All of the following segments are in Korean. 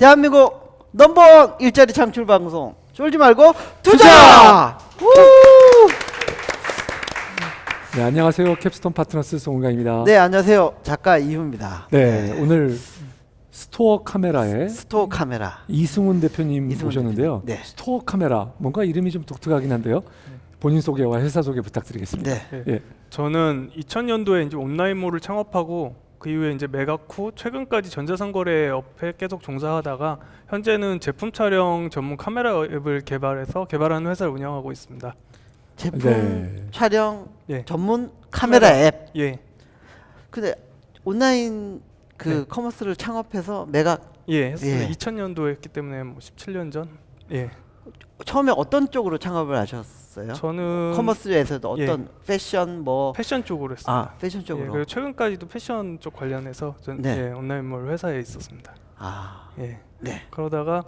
대한민국 넘버원 일자리 창출 방송 쫄지 말고 투자! 네, 안녕하세요. 캡스톤 파트너스 송은강입니다. 네, 안녕하세요. 작가 이ሁ입니다. 네, 오늘 스토어 카메라에 스토어 카메라 이승훈 대표님 이승훈 모셨는데요. 네. 스토어 카메라 뭔가 이름이 좀 독특하긴 한데요. 본인 소개와 회사 소개 부탁드리겠습니다. 네. 예. 저는 2000년도에 이제 온라인몰을 창업하고 그 이후에 이제 매각 후 최근까지 전자상거래 업에 계속 종사하다가 현재는 제품 촬영 전문 카메라 앱을 개발하는 회사를 운영하고 있습니다. 제품 네. 촬영 예. 전문 카메라 앱. 예. 근데 온라인 그 네. 커머스를 창업해서 매각 했어요. 예. 2000년도에 했기 때문에 뭐 17년 전. 예. 처음에 어떤 쪽으로 창업을 하셨어요? 저는 커머스에서도 어떤 패션 뭐 패션 쪽으로 했습니다. 패션 예, 쪽으로. 그리고 최근까지도 패션 쪽 관련해서 전 네. 온라인몰 회사에 있었습니다. 예. 네. 그러다가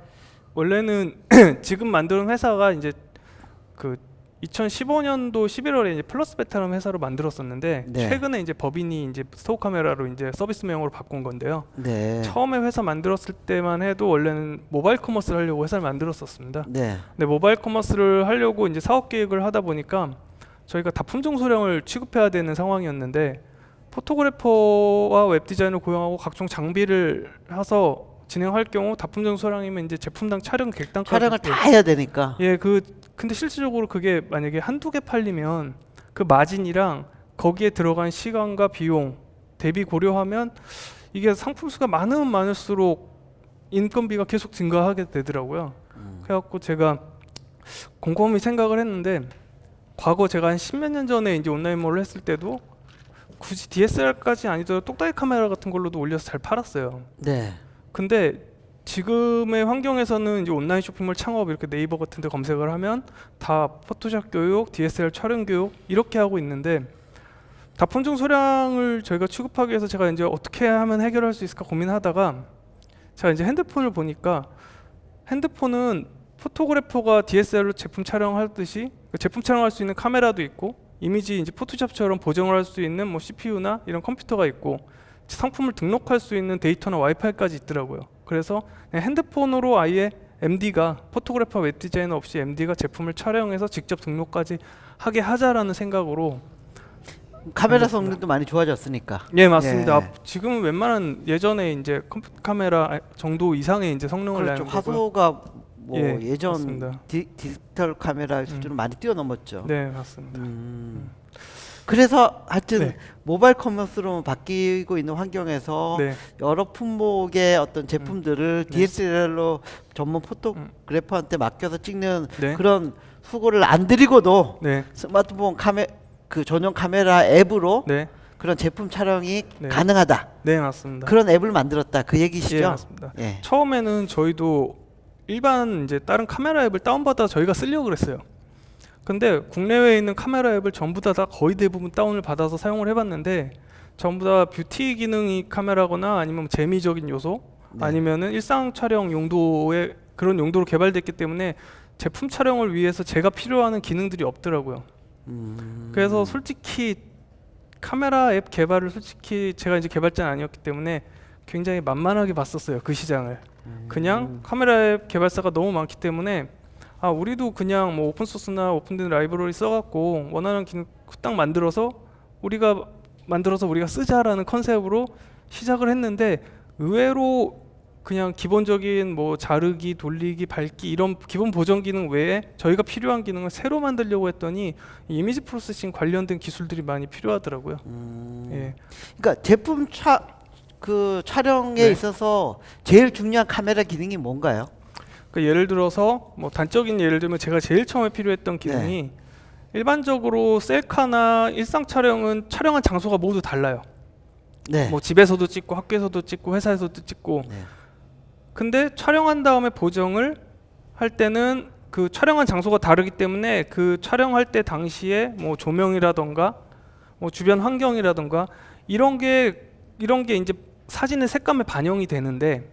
원래는 지금 만드는 회사가 이제 그 2015년도 11월에 이제 플러스 베타라는 회사로 만들었었는데 네. 최근에 이제 법인이 이제 스토어 카메라로 이제 서비스명으로 바꾼 건데요. 네. 처음에 회사 만들었을 때만 해도 원래는 모바일 커머스를 하려고 회사를 만들었었습니다. 네. 근데 모바일 커머스를 하려고 이제 사업 계획을 하다 보니까 저희가 다품종 소량을 취급해야 되는 상황이었는데 포토그래퍼와 웹 디자이너를 고용하고 각종 장비를 해서 진행할 경우 다품종 소량이면 이제 제품당 촬영 객단가 촬영을 다 해야 되니까. 근데 실질적으로 그게 만약에 한두 개 팔리면 그 마진이랑 거기에 들어간 시간과 비용 대비 고려하면 이게 상품 수가 많으면 많을수록 인건비가 계속 증가하게 되더라고요. 그래갖고 제가 곰곰이 생각을 했는데 과거 제가 한 십몇 년 전에 이제 온라인몰을 했을 때도 굳이 DSLR까지 아니더라도 똑딱이 카메라 같은 걸로도 올려서 잘 팔았어요. 네. 근데 지금의 환경에서는 이제 온라인 쇼핑몰 창업 이렇게 네이버 같은 데 검색을 하면 다 포토샵 교육, DSLR 촬영 교육 이렇게 하고 있는데 다품종 소량을 저희가 취급하기 위해서 제가 이제 어떻게 하면 해결할 수 있을까 고민하다가 제가 이제 핸드폰을 보니까 핸드폰은 포토그래퍼가 DSLR로 제품 촬영하듯이 제품 촬영할 수 있는 카메라도 있고 이미지 이제 포토샵처럼 보정을 할 수 있는 뭐 CPU나 이런 컴퓨터가 있고 상품을 등록할 수 있는 데이터나 와이파이까지 있더라고요. 그래서 그냥 핸드폰으로 아예 MD가 포토그래퍼 웹 디자이너 없이 MD가 제품을 촬영해서 직접 등록까지 하게 하자라는 생각으로 카메라 성능도 많이 좋아졌으니까. 예 맞습니다. 예. 지금은 웬만한 예전에 이제 컴퓨터 카메라 정도 이상의 이제 성능을 그렇죠. 내는 거고요. 화소가 뭐 예, 예전 맞습니다. 디지털 카메라 수준을 많이 뛰어넘었죠. 네 맞습니다. 그래서 하여튼 네. 모바일 커머스로 바뀌고 있는 환경에서 네. 여러 품목의 어떤 제품들을 DSLR로 전문 포토그래퍼한테 맡겨서 찍는 네. 그런 수고를 안 들이고도 네. 스마트폰 그 전용 카메라 앱으로 네. 그런 제품 촬영이 네. 가능하다. 네 맞습니다. 그런 앱을 만들었다. 그 얘기시죠? 예 맞습니다. 예. 처음에는 저희도 일반 이제 다른 카메라 앱을 다운받아 저희가 쓰려고 그랬어요. 근데 국내외에 있는 카메라 앱을 전부 다 거의 대부분 다운을 받아서 사용을 해봤는데 전부 다 뷰티 기능이 카메라거나 아니면 재미적인 요소 네. 아니면은 일상 촬영 용도의 그런 용도로 개발됐기 때문에 제품 촬영을 위해서 제가 필요하는 기능들이 없더라고요. 그래서 솔직히 카메라 앱 개발을 솔직히 제가 이제 개발자는 아니었기 때문에 굉장히 만만하게 봤었어요. 그 시장을. 그냥 카메라 앱 개발사가 너무 많기 때문에 우리도 그냥 뭐 오픈소스나 오픈된 라이브러리 써갖고 원하는 기능 딱 만들어서 우리가 쓰자라는 컨셉으로 시작을 했는데 의외로 그냥 기본적인 뭐 자르기, 돌리기, 밝기 이런 기본 보정 기능 외에 저희가 필요한 기능을 새로 만들려고 했더니 이미지 프로세싱 관련된 기술들이 많이 필요하더라고요. 예. 그러니까 제품 촬영에 네. 있어서 제일 중요한 카메라 기능이 뭔가요? 예를 들어서 뭐 단적인 예를 들면 제가 제일 처음에 필요했던 기능이 일반적으로 셀카나 일상 촬영은 촬영한 장소가 모두 달라요. 네. 뭐 집에서도 찍고 학교에서도 찍고 회사에서도 찍고 네. 근데 촬영한 다음에 보정을 할 때는 그 촬영한 장소가 다르기 때문에 그 촬영할 때 당시에 뭐 조명이라던가 뭐 주변 환경이라던가 이런 게 이제 사진의 색감에 반영이 되는데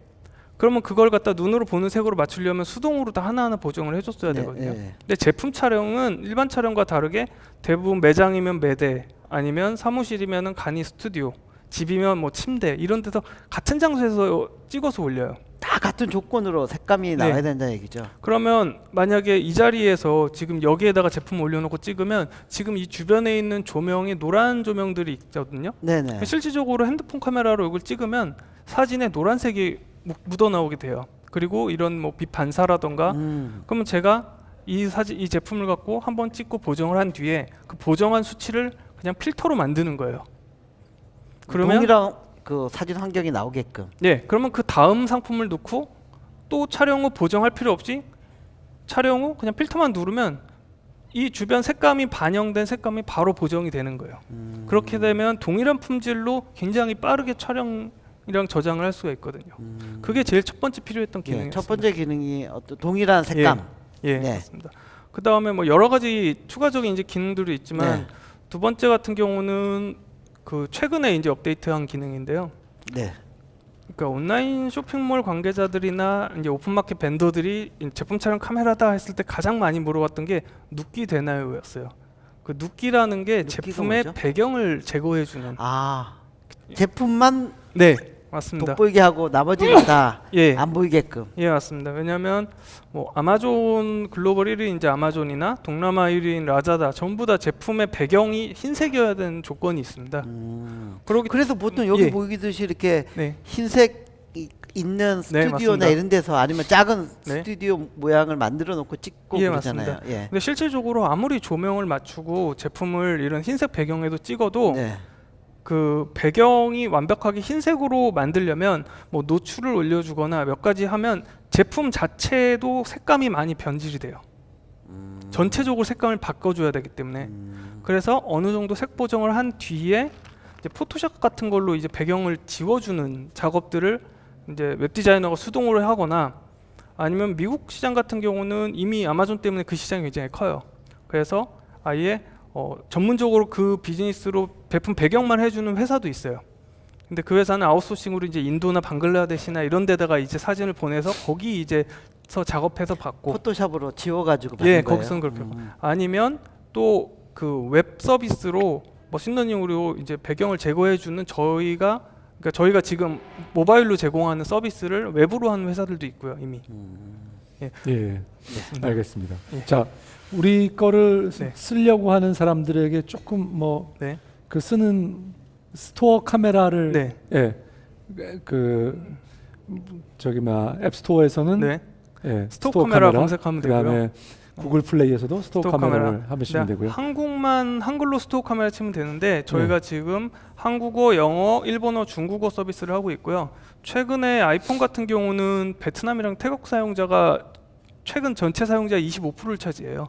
그러면 그걸 갖다 눈으로 보는 색으로 맞추려면 수동으로 다 하나하나 보정을 해줬어야 되거든요. 근데 제품 촬영은 일반 촬영과 다르게 대부분 매장이면 매대 아니면 사무실이면 간이 스튜디오 집이면 뭐 침대 이런 데서 같은 장소에서 찍어서 올려요. 다 같은 조건으로 색감이 나와야 된다는 얘기죠. 그러면 만약에 이 자리에서 지금 여기에다가 제품 올려놓고 찍으면 지금 이 주변에 있는 조명이 노란 조명들이 있거든요. 네네. 실질적으로 핸드폰 카메라로 이걸 찍으면 사진에 노란색이 묻어 나오게 돼요. 그리고 이런 뭐 빛 반사라던가 그러면 제가 이 제품을 갖고 한번 찍고 보정을 한 뒤에 그 보정한 수치를 그냥 필터로 만드는 거예요. 그러면 동일한 그 사진 환경이 나오게끔. 네, 그러면 그 다음 상품을 넣고 또 촬영 후 보정할 필요 없이 촬영 후 그냥 필터만 누르면 이 주변 색감이 반영된 색감이 바로 보정이 되는 거예요. 그렇게 되면 동일한 품질로 굉장히 빠르게 촬영이랑 저장을 할 수가 있거든요. 그게 제일 첫 번째 필요했던 기능이었습니다. 첫 번째 기능이 어떤 동일한 색감. 예, 네. 맞습니다. 그 다음에 뭐 여러 가지 추가적인 이제 기능들이 있지만 네. 두 번째 같은 경우는 그 최근에 이제 업데이트한 기능인데요. 네. 그러니까 온라인 쇼핑몰 관계자들이나 이제 오픈마켓 벤더들이 제품 촬영 카메라다 했을 때 가장 많이 물어봤던 게 눕기 되나요였어요. 그 눕기라는 게 눕기가 제품의 뭐죠? 배경을 제거해주는. 아, 제품만 네, 맞습니다. 돋보이게 하고 나머지는 다 예, 안 보이게끔. 예, 맞습니다. 왜냐하면 뭐 아마존 글로벌 1위인 이제 아마존이나 동남아 1위인 라자다 전부 다 제품의 배경이 흰색이어야 되는 조건이 있습니다. 그래서 보통 여기 예. 보이듯이 이렇게 네, 흰색 있는 스튜디오나 맞습니다. 이런 데서 아니면 작은 네. 스튜디오 모양을 만들어 놓고 찍고 예, 그러잖아요. 맞습니다. 예. 근데 실질적으로 아무리 조명을 맞추고 제품을 이런 흰색 배경에도 찍어도 네. 그 배경이 완벽하게 흰색으로 만들려면 뭐 노출을 올려주거나 몇 가지 하면 제품 자체도 색감이 많이 변질이 돼요. 전체적으로 색감을 바꿔줘야 되기 때문에 그래서 어느 정도 색 보정을 한 뒤에 이제 포토샵 같은 걸로 이제 배경을 지워주는 작업들을 이제 웹 디자이너가 수동으로 하거나 아니면 미국 시장 같은 경우는 이미 아마존 때문에 그 시장이 굉장히 커요. 그래서 아예 전문적으로 그 비즈니스로 제품 배경만 해주는 회사도 있어요. 근데 그 회사는 아웃소싱으로 이제 인도나 방글라데시나 이런 데다가 이제 사진을 보내서 거기 이제서 작업해서 받고 포토샵으로 지워가지고 받는 예, 거예요. 거기서는 그렇게 하고 아니면 또 그 웹 서비스로 머신러닝으로 이제 배경을 제거해주는 저희가 지금 모바일로 제공하는 서비스를 웹으로 하는 회사들도 있고요 이미. 예, 알겠습니다. 예. 자, 우리 거를 네. 쓰려고 하는 사람들에게 조금 뭐 네. 그 쓰는 스토어 카메라를 네. 예, 그 저기 막 앱스토어에서는 네. 예, 스토어 카메라 검색하면 그다음에 되고요. 구글 플레이에서도 스토어 카메라를 하시면 네, 되고요. 한글로 스토어 카메라 치면 되는데 저희가 지금 한국어, 영어, 일본어, 중국어 서비스를 하고 있고요. 최근에 아이폰 같은 경우는 베트남이랑 태국 사용자가 최근 전체 사용자 25%를 차지해요.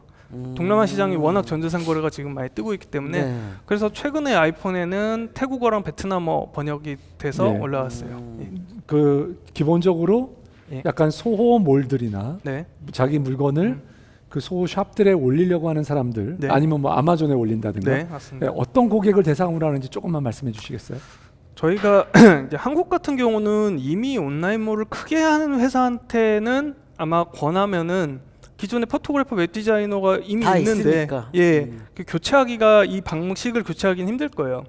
동남아 시장이 워낙 전자상 거래가 지금 많이 뜨고 있기 때문에 네. 그래서 최근에 아이폰에는 태국어랑 베트남어 번역이 돼서 네. 올라왔어요. 그 기본적으로 예. 약간 소호 몰들이나 네. 자기 물건을 그 소호 샵들에 올리려고 하는 사람들 네. 아니면 뭐 아마존에 올린다든가 네, 맞습니다. 예, 어떤 고객을 대상으로 하는지 조금만 말씀해 주시겠어요? 저희가 이제 한국 같은 경우는 이미 온라인몰을 크게 하는 회사한테는 아마 권하면은 기존의 포토그래퍼 웹 디자이너가 이미 다 있는데 있으니까. 예, 그 교체하기가 이 방식을 교체하기는 힘들 거예요.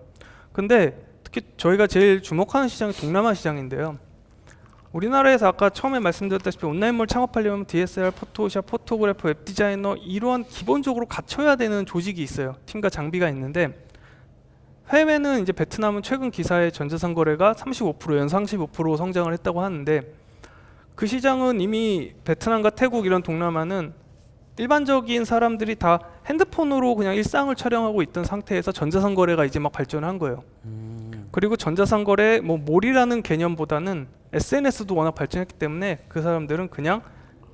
근데 특히 저희가 제일 주목하는 시장이 동남아 시장인데요. 우리나라에서 아까 처음에 말씀드렸다시피 온라인몰 창업하려면 DSLR, 포토샵, 포토그래퍼, 웹 디자이너 이러한 기본적으로 갖춰야 되는 조직이 있어요. 팀과 장비가 있는데 해외는 이제 베트남은 최근 기사의 전자상 거래가 35% 연상 15% 성장을 했다고 하는데 그 시장은 이미 베트남과 태국 이런 동남아는 일반적인 사람들이 다 핸드폰으로 그냥 일상을 촬영하고 있던 상태에서 전자상 거래가 이제 막 발전한 거예요. 그리고 전자상 거래 뭐 몰이라는 개념보다는 SNS도 워낙 발전했기 때문에 그 사람들은 그냥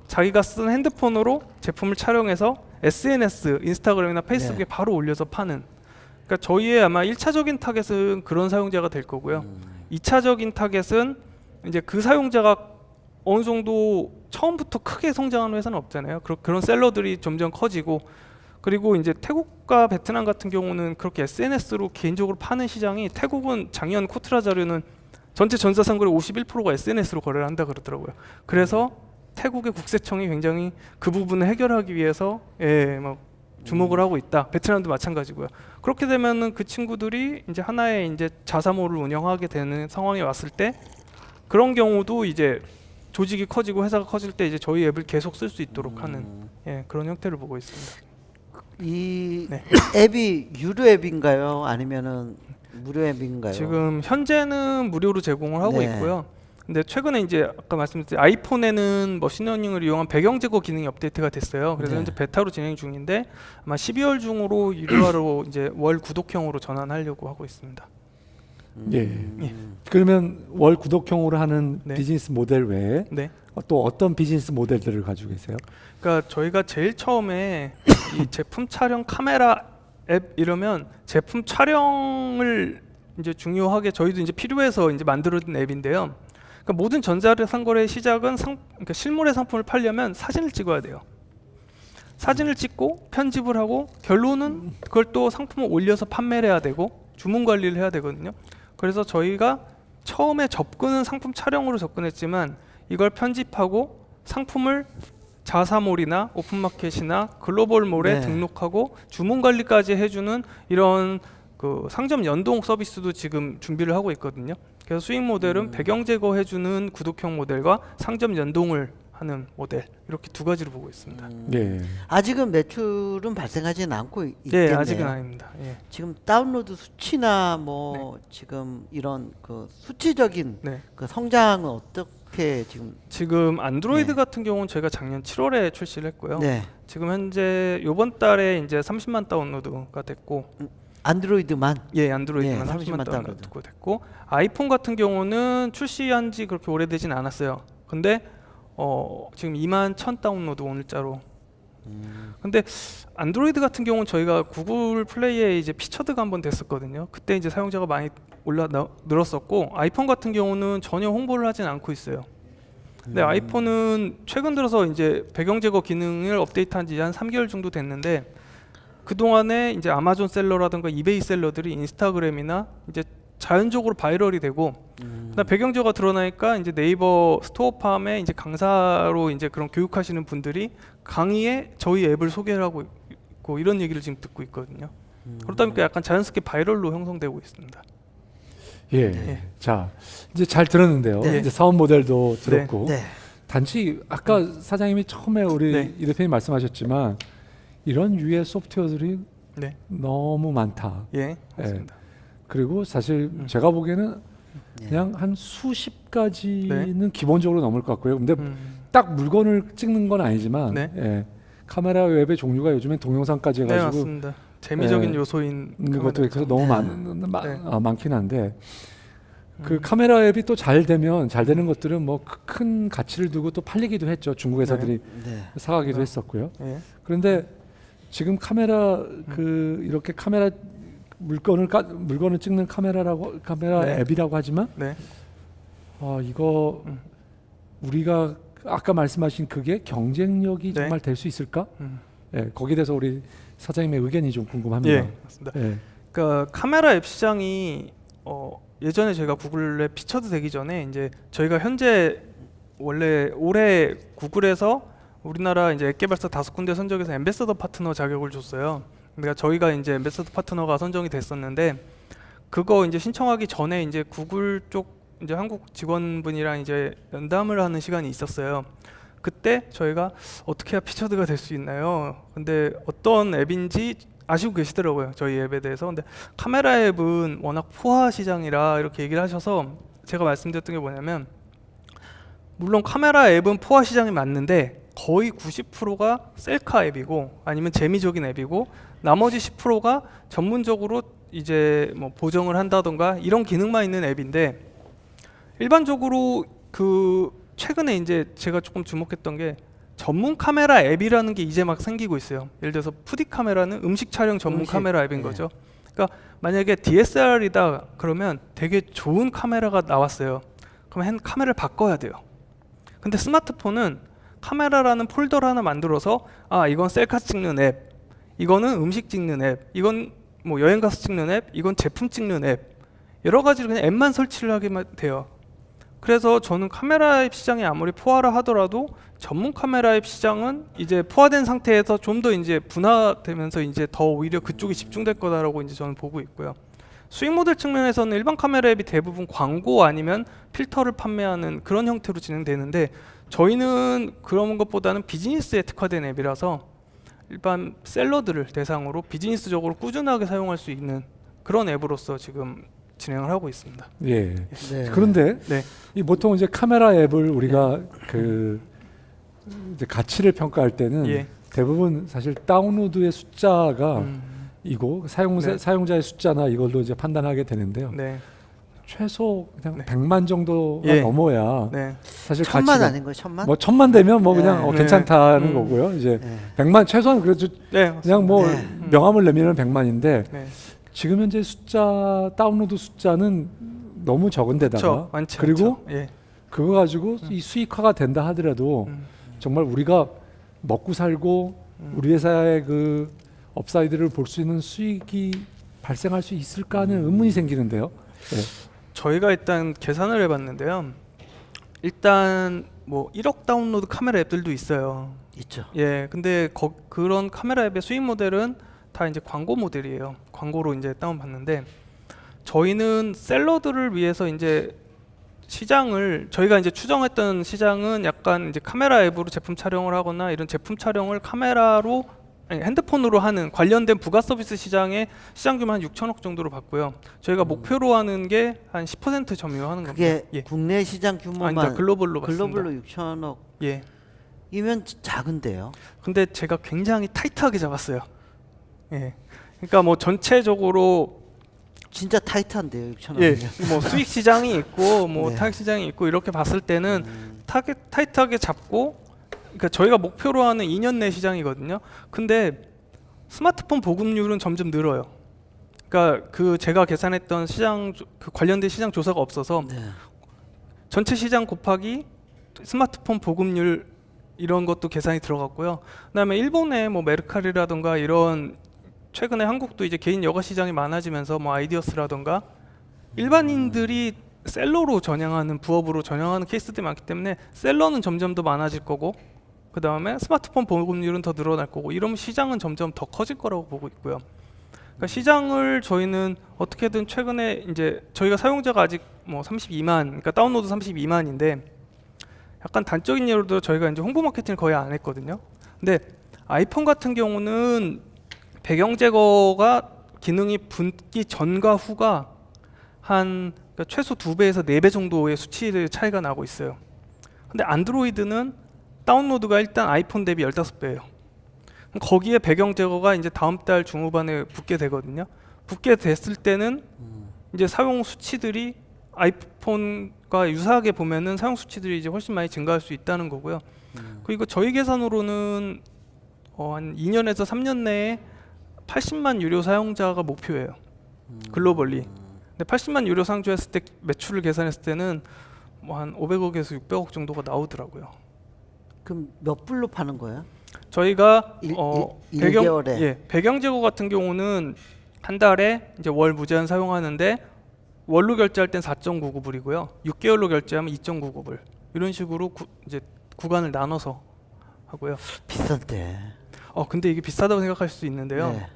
자기가 쓴 핸드폰으로 제품을 촬영해서 SNS, 인스타그램이나 페이스북에 바로 올려서 파는. 그러니까 저희의 아마 1차적인 타겟은 그런 사용자가 될 거고요. 2차적인 타겟은 이제 그 사용자가 어느 정도 처음부터 크게 성장하는 회사는 없잖아요. 그런 셀러들이 점점 커지고 그리고 이제 태국과 베트남 같은 경우는 그렇게 SNS로 개인적으로 파는 시장이 태국은 작년 코트라 자료는 전체 전자상 거래 51%가 SNS로 거래를 한다 그러더라고요. 그래서 태국의 국세청이 굉장히 그 부분을 해결하기 위해서 막 주목을 하고 있다. 베트남도 마찬가지고요. 그렇게 되면은 그 친구들이 이제 하나의 이제 자사몰을 운영하게 되는 상황이 왔을 때 그런 경우도 이제 조직이 커지고 회사가 커질 때 이제 저희 앱을 계속 쓸 수 있도록 하는 그런 형태를 보고 있습니다. 이 네. 앱이 유료 앱인가요? 아니면은 무료 앱인가요? 지금 현재는 무료로 제공을 하고 네. 있고요. 근데 최근에 이제 아까 말씀드린 아이폰에는 머신러닝을 이용한 배경 제거 기능이 업데이트가 됐어요. 그래서 네. 현재 베타로 진행 중인데 아마 12월 중으로 유료화로 이제 월 구독형으로 전환하려고 하고 있습니다. 예. 그러면 월 구독형으로 하는 네. 비즈니스 모델 외에 네. 또 어떤 비즈니스 모델들을 가지고 계세요? 그러니까 저희가 제일 처음에 이 제품 촬영 카메라 앱 이러면 제품 촬영을 이제 중요하게 저희도 이제 필요해서 이제 만들어진 앱인데요. 그러니까 모든 전자상거래의 시작은 그러니까 실물의 상품을 팔려면 사진을 찍어야 돼요. 사진을 찍고 편집을 하고 결론은 그걸 또 상품을 올려서 판매를 해야 되고 주문 관리를 해야 되거든요. 그래서 저희가 처음에 접근은 상품 촬영으로 접근했지만 이걸 편집하고 상품을 자사몰이나 오픈마켓이나 글로벌몰에 네. 등록하고 주문 관리까지 해주는 이런 그 상점 연동 서비스도 지금 준비를 하고 있거든요. 그래서 수익 모델은 배경 제거해주는 구독형 모델과 상점 연동을 하는 모델 이렇게 두 가지로 보고 있습니다. 예. 아직은 매출은 발생하지는 않고 있겠네요. 예, 아직은 아닙니다. 예. 지금 다운로드 수치나 뭐 지금 이런 그 수치적인 네. 그 성장은 어떻게 지금 안드로이드 네. 같은 경우는 저희가 작년 7월에 출시를 했고요. 네. 지금 현재 이번 달에 이제 30만 다운로드가 됐고, 안드로이드만 예, 안드로이드만 네, 30만 30만 다운로드가 됐고, 아이폰 같은 경우는 출시한 지 그렇게 오래되진 않았어요. 근데 지금 2만 1,000 다운로드 오늘자로. 근데 안드로이드 같은 경우는 저희가 구글 플레이에 이제 피처드가 한번 됐었거든요. 그때 이제 사용자가 많이 늘었었고, 아이폰 같은 경우는 전혀 홍보를 하진 않고 있어요. 근데 아이폰은 최근 들어서 이제 배경 제거 기능을 업데이트한 지 한 3개월 정도 됐는데 그 동안에 이제 아마존 셀러라든가 이베이 셀러들이 인스타그램이나 이제 자연적으로 바이럴이 되고 그다음 배경 제거가 드러나니까 이제 네이버 스토어팜에 이제 강사로 이제 그런 교육하시는 분들이 강의에 저희 앱을 소개를 하고 있고 이런 얘기를 지금 듣고 있거든요. 그러다 보니까 약간 자연스럽게 바이럴로 형성되고 있습니다. 예. 자, 이제 잘 들었는데요. 네. 이제 사업 모델도 들었고 네. 단지 아까 사장님이 처음에 우리 네. 이 대표님 말씀하셨지만 이런 유의 소프트웨어들이 네. 너무 많다. 예. 맞습니다. 그리고 사실 제가 보기에는 그냥 한 수십 가지는 기본적으로 넘을 것 같고요. 근데 딱 물건을 찍는 건 아니지만 네. 예, 카메라 웹의 종류가 요즘엔 동영상까지 네, 해가지고 맞습니다. 재미적인 네. 요소인 것도 있어서 너무 많긴 한데 그 음. 카메라 앱이 또 잘 되면 잘 되는 것들은 뭐 큰 가치를 두고 또 팔리기도 했죠. 중국 회사들이 네. 사가기도 했었고요. 예. 그런데 지금 카메라 그 이렇게 카메라 물건을 찍는 카메라 네. 앱이라고 하지만 네. 이거 우리가 아까 말씀하신 그게 경쟁력이 네. 정말 될 수 있을까? 음. 예, 거기에 대해서 우리 사장님의 의견이 좀 궁금합니다. 예, 맞습니다. 예. 그러니까 카메라 앱 시장이 예전에 저희가 구글에 피처드 되기 전에 이제 저희가 현재 원래 올해 구글에서 우리나라 이제 앱 개발사 5군데 선정해서 앰베서더 파트너 자격을 줬어요. 그러니까 저희가 이제 앰베서더 파트너가 선정이 됐었는데 그거 이제 신청하기 전에 이제 구글 쪽 이제 한국 직원분이랑 이제 면담을 하는 시간이 있었어요. 그때 저희가 어떻게 해야 피처드가 될 수 있나요? 근데 어떤 앱인지 아시고 계시더라고요. 저희 앱에 대해서. 근데 카메라 앱은 워낙 포화 시장이라 이렇게 얘기를 하셔서 제가 말씀드렸던 게 뭐냐면 물론 카메라 앱은 포화 시장이 맞는데 거의 90%가 셀카 앱이고 아니면 재미적인 앱이고 나머지 10%가 전문적으로 이제 뭐 보정을 한다던가 이런 기능만 있는 앱인데 일반적으로 그 최근에 이제 제가 조금 주목했던 게 전문 카메라 앱이라는 게 이제 막 생기고 있어요. 예를 들어서 푸디 카메라는 음식 촬영 전문 카메라 앱인 거죠. 그러니까 만약에 DSLR이다 그러면 되게 좋은 카메라가 나왔어요. 그럼 카메라를 바꿔야 돼요. 근데 스마트폰은 카메라라는 폴더를 하나 만들어서 이건 셀카 찍는 앱, 이거는 음식 찍는 앱, 이건 뭐 여행 가서 찍는 앱, 이건 제품 찍는 앱 여러 가지를 그냥 앱만 설치를 하게만 돼요. 그래서 저는 카메라 앱 시장이 아무리 포화라 하더라도 전문 카메라 앱 시장은 이제 포화된 상태에서 좀 더 이제 분화되면서 이제 더 오히려 그쪽이 집중될 거다라고 이제 저는 보고 있고요. 수익 모델 측면에서는 일반 카메라 앱이 대부분 광고 아니면 필터를 판매하는 그런 형태로 진행되는데 저희는 그런 것보다는 비즈니스에 특화된 앱이라서 일반 셀러들을 대상으로 비즈니스적으로 꾸준하게 사용할 수 있는 그런 앱으로서 지금 진행을 하고 있습니다. 예. 네. 그런데 네. 이 보통 이제 카메라 앱을 우리가 그 이제 가치를 평가할 때는 예. 대부분 사실 다운로드의 숫자가 이고 네. 사용자의 숫자나 이걸로 이제 판단하게 되는데요. 네. 최소 그냥 네. 100만 정도가 예. 넘어야 네. 사실 1000만 가치가 아닌 거예요? 1000만? 뭐 1000만 되면 뭐 네. 그냥 네. 괜찮다는 거고요. 이제 네. 100만 최소한 그래도 네. 그냥 뭐 네. 명함을 내면은 100만인데 네. 지금 현재 숫자 다운로드 숫자는 너무 적은데다가 그렇죠. 많지 그리고 않죠. 예. 그거 가지고 이 수익화가 된다 하더라도 정말 우리가 먹고 살고 우리 회사의 그 업사이드를 볼 수 있는 수익이 발생할 수 있을까 하는 의문이 생기는데요. 네. 저희가 일단 계산을 해봤는데요. 일단 뭐 1억 다운로드 카메라 앱들도 있어요. 있죠. 예, 근데 그런 카메라 앱의 수익 모델은 다 이제 광고 모델이에요. 광고로 이제 다운 받는데 저희는 셀러들을 위해서 이제 시장을 저희가 이제 추정했던 시장은 약간 이제 카메라 앱으로 제품 촬영을 하거나 이런 제품 촬영을 카메라로 아니, 핸드폰으로 하는 관련된 부가 서비스 시장의 시장 규모 한 6천억 정도로 봤고요. 저희가 목표로 하는 게 한 10% 점유하는 겁니다. 그게 예. 국내 시장 규모만 아니다 글로벌로 봤습니다. 글로벌로 6천억이면 예. 작은데요. 근데 제가 굉장히 타이트하게 잡았어요. 예. 그러니까 뭐 전체적으로 진짜 타이트한데요. 예, 6천억이면. 뭐 수익 시장이 있고 뭐 네. 타격 시장이 있고 이렇게 봤을 때는 타이트하게 잡고 그러니까 저희가 목표로 하는 2년 내 시장이거든요. 근데 스마트폰 보급률은 점점 늘어요. 그러니까 그 제가 계산했던 시장 그 관련된 시장 조사가 없어서 네. 전체 시장 곱하기 스마트폰 보급률 이런 것도 계산이 들어갔고요. 그다음에 일본의 뭐 메르카리라든가 이런 최근에 한국도 이제 개인 여가 시장이 많아지면서 뭐 아이디어스라든가 일반인들이 셀러로 전향하는 부업으로 전향하는 케이스들이 많기 때문에 셀러는 점점 더 많아질 거고 그 다음에 스마트폰 보급률은 더 늘어날 거고 이러면 시장은 점점 더 커질 거라고 보고 있고요. 그러니까 시장을 저희는 어떻게든 최근에 이제 저희가 사용자가 아직 뭐 32만 그러니까 다운로드 32만인데 약간 단적인 예로 들어 저희가 이제 홍보 마케팅을 거의 안 했거든요. 근데 아이폰 같은 경우는 배경 제거가 기능이 붙기 전과 후가 한 그러니까 최소 2배에서 4배 정도의 수치 차이가 나고 있어요. 근데 안드로이드는 다운로드가 일단 아이폰 대비 15배예요. 거기에 배경 제거가 이제 다음 달 중후반에 붙게 되거든요. 붙게 됐을 때는 이제 사용 수치들이 아이폰과 유사하게 보면은 사용 수치들이 이제 훨씬 많이 증가할 수 있다는 거고요. 그리고 저희 계산으로는 한 2년에서 3년 내에 80만 유료 사용자가 목표예요. 글로벌리. 근데 80만 유료 사용자였을 때 매출을 계산했을 때는 뭐 한 500억에서 600억 정도가 나오더라고요. 그럼 몇 불로 파는 거예요? 저희가 배경 1개월에 예, 배경 제거 같은 경우는 한 달에 이제 월 무제한 사용하는데 월로 결제할 땐 4.99불이고요. 6개월로 결제하면 2.99불. 이런 식으로 이제 구간을 나눠서 하고요. 비싼데. 근데 이게 비싸다고 생각할 수 있는데요. 네.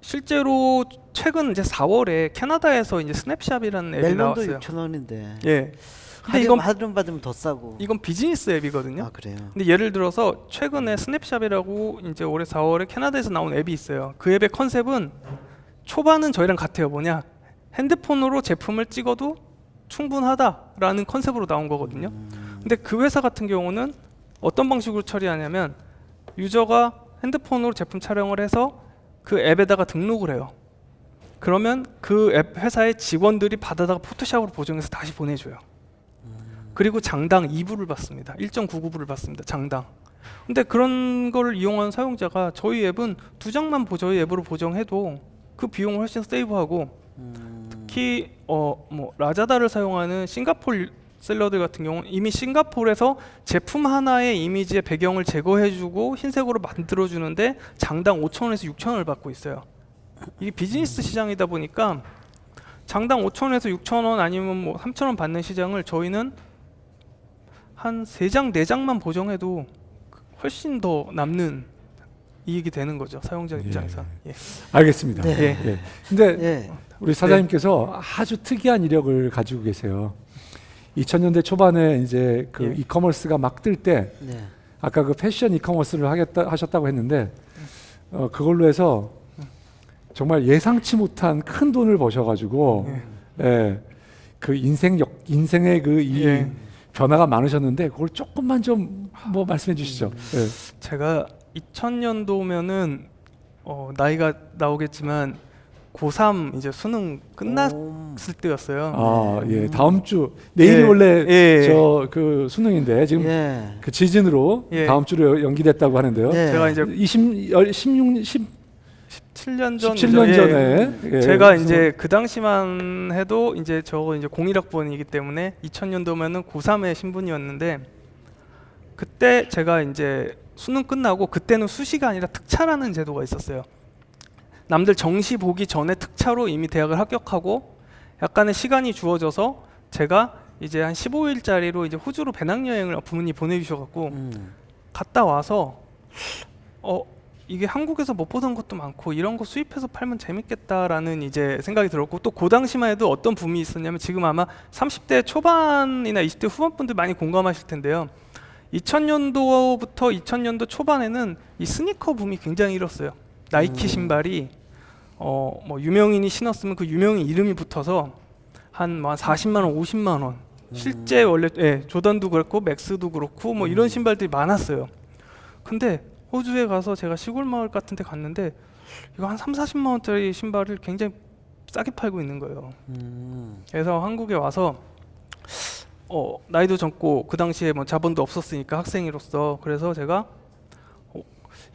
실제로 최근 이제 4월에 캐나다에서 이제 스냅샵이라는 앱이 멜론도 나왔어요. 6,000원인데. 예. 근데 이건 할인 받으면 더 싸고. 이건 비즈니스 앱이거든요. 아 그래요. 근데 예를 들어서 최근에 스냅샵이라고 이제 올해 4월에 캐나다에서 나온 앱이 있어요. 그 앱의 컨셉은 초반은 저희랑 같아요. 뭐냐? 핸드폰으로 제품을 찍어도 충분하다라는 컨셉으로 나온 거거든요. 근데 그 회사 같은 경우는 어떤 방식으로 처리하냐면 유저가 핸드폰으로 제품 촬영을 해서 그 앱에다가 등록을 해요. 그러면 그 앱 회사의 직원들이 받아다가 포토샵으로 보정해서 다시 보내줘요. 그리고 장당 2불을 받습니다. 1.99불을 받습니다. 장당. 근데 그런 걸 이용한 사용자가 저희 앱은 2장만 저희 앱으로 보정해도 그 비용을 훨씬 세이브하고 특히 뭐 라자다를 사용하는 싱가포르 셀러들 같은 경우는 이미 싱가포르에서 제품 하나의 이미지의 배경을 제거해주고 흰색으로 만들어주는데 장당 5,000원에서 6,000원을 받고 있어요. 이게 비즈니스 시장이다 보니까 장당 5,000원에서 6,000원 아니면 뭐 3,000원 받는 시장을 저희는 한 3장, 4장만 보정해도 훨씬 더 남는 이익이 되는 거죠. 사용자 입장에서. 예. 알겠습니다. 네. 예. 근데 예. 우리 사장님께서 아주 특이한 이력을 가지고 계세요. 2000년대 초반에 이제 그 예. 이커머스가 막 뜰 때 네. 아까 그 패션 이커머스를 하셨다고 했는데 그걸로 해서 정말 예상치 못한 큰 돈을 버셔가지고 예. 그 인생의 그 이 예. 변화가 많으셨는데 그걸 조금만 좀 뭐 말씀해 주시죠. 예. 제가 2000년도면은 나이가 나오겠지만 고3 이제 수능 끝났을 때였어요. 아, 예. 다음 주 내일이 예. 원래 예. 저 그 수능인데 지금 예. 그 지진으로 예. 다음 주로 연기됐다고 하는데요. 네. 제가 이제 17년 전 17년 예. 전에 예. 제가 이제 그 당시만 해도 이제 저거 이제 01학번이기 때문에 2000년도면은 고3의 신분이었는데 그때 제가 이제 수능 끝나고 그때는 수시가 아니라 특차라는 제도가 있었어요. 남들 정시 보기 전에 특차로 이미 대학을 합격하고 약간의 시간이 주어져서 제가 이제 한 15일짜리로 이제 호주로 배낭여행을 부모님이 보내주셔갖고 갔다 와서 이게 한국에서 못 보던 것도 많고 이런 거 수입해서 팔면 재밌겠다라는 이제 생각이 들었고 또 그 당시만 해도 어떤 붐이 있었냐면 지금 아마 30대 초반이나 20대 후반 분들 많이 공감하실 텐데요. 2000년도부터 2000년도 초반에는 이 스니커 붐이 굉장히 일었어요. 나이키 신발이 뭐 유명인이 신었으면 그 유명인 이름이 붙어서 한 40만 원, 50만 원. 실제 원래 조던도 그렇고 맥스도 그렇고 뭐 이런 신발들이 많았어요. 근데 호주에 가서 제가 시골 마을 같은 데 갔는데 이거 한 3, 40만 원짜리 신발을 굉장히 싸게 팔고 있는 거예요. 그래서 한국에 와서 나이도 젊고 그 당시에 뭐 자본도 없었으니까 학생으로서 그래서 제가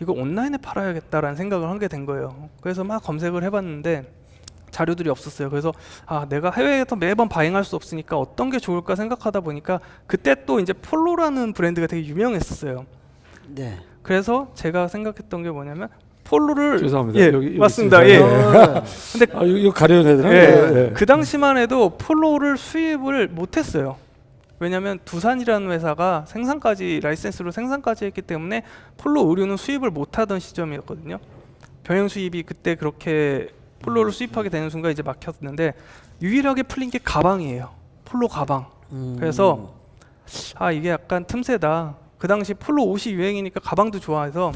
이거 온라인에 팔아야겠다라는 생각을 하게 된 거예요. 그래서 막 검색을 해봤는데 자료들이 없었어요. 그래서 내가 해외에서 매번 바잉할 수 없으니까 어떤 게 좋을까 생각하다 보니까 그때 또 이제 폴로라는 브랜드가 되게 유명했었어요. 네. 그래서 제가 생각했던 게 뭐냐면 폴로를 죄송합니다. 예, 여기 맞습니다. 예. 근데 이거 가려야 되나? 예, 그 당시만 해도 폴로를 수입을 못했어요. 왜냐하면 두산이라는 회사가 생산까지 라이센스로 생산까지 했기 때문에 폴로 의류는 수입을 못하던 시점이었거든요. 병행 수입이 그때 그렇게 폴로를 수입하게 되는 순간 이제 막혔는데 유일하게 풀린 게 가방이에요. 폴로 가방. 그래서 이게 약간 틈새다. 그 당시 폴로 옷이 유행이니까 가방도 좋아해서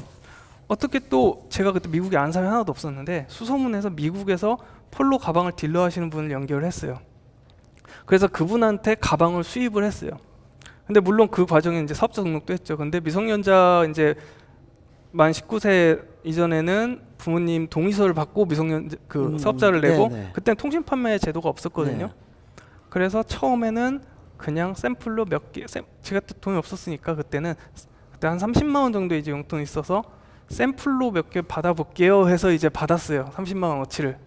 어떻게 또 제가 그때 미국에 아는 사람이 하나도 없었는데 수소문해서 미국에서 폴로 가방을 딜러 하시는 분을 연결을 했어요. 그래서 그분한테 가방을 수입을 했어요. 근데 물론 그 과정에 이제 사업자 등록도 했죠. 근데 미성년자 이제 만 19세 이전에는 부모님 동의서를 받고 미성년 사업자를 내고 네네. 그때는 통신 판매 제도가 없었거든요. 네. 그래서 처음에는 그냥 샘플로 몇 개, 제가 돈이 없었으니까 그때 한 30만 원 정도 이제 용돈이 있어서 샘플로 몇 개 받아볼게요 해서 이제 받았어요. 30만 원어치를.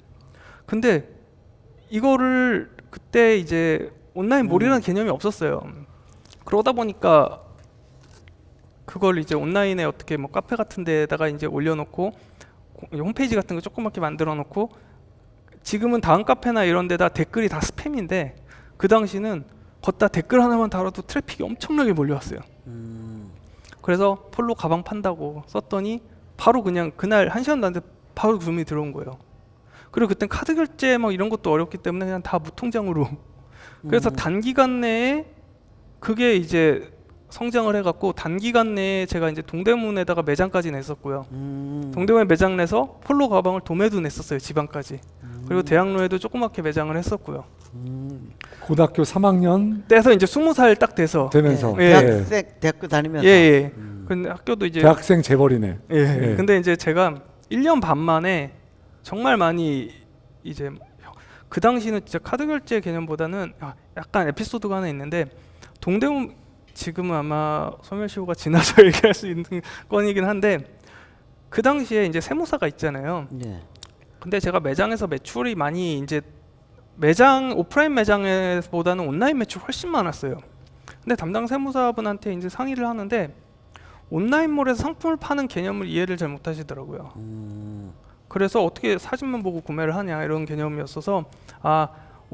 근데 이거를 그때 이제 온라인 몰이라는 개념이 없었어요. 그러다 보니까 그걸 이제 온라인에 어떻게 뭐 카페 같은 데다가 이제 올려놓고 홈페이지 같은 거 조그맣게 만들어 놓고 지금은 다음 카페나 이런 데다 댓글이 다 스팸인데 그 당시는 걷다 댓글 하나만 달아도 트래픽이 엄청나게 몰려왔어요. 그래서 폴로 가방 판다고 썼더니 바로 그냥 그날 1시간도 안 됐는데 바로 주문이 들어온 거예요. 그리고 그땐 카드 결제 막 이런 것도 어렵기 때문에 그냥 다 무통장으로 그래서 단기간 내에 그게 이제 성장을 해갖고 단기간 내에 제가 이제 동대문에다가 매장까지 냈었고요. 동대문에 매장 내서 폴로 가방을 도매도 냈었어요. 지방까지. 그리고 대학로에도 조그맣게 매장을 했었고요. 고등학교 3학년 때서 이제 20살 딱 돼서 되면서 예. 대학교 다니면서 예. 근데 학교도 이제 대학생 재벌이네. 예. 근데 이제 제가 1년 반 만에 정말 많이 이제 그 당시는 진짜 카드 결제 개념보다는 약간 에피소드가 하나 있는데 동대문 지금은 아마 소멸시효가 지나서 얘기할 수 있는 건이긴 한데 그 당시에 이제 세무사가 있잖아요. 네. 근데 제가 매장에서 매출이 많이 이제 매장 오프라인 매장보다는 온라인 매출 훨씬 많았어요. 근데 담당 세무사분한테 이제 상의를 하는데 온라인몰에서 상품을 파는 개념을 이해를 잘 못하시더라고요. 그래서 어떻게 사진만 보고 구매를 하냐 이런 개념이었어서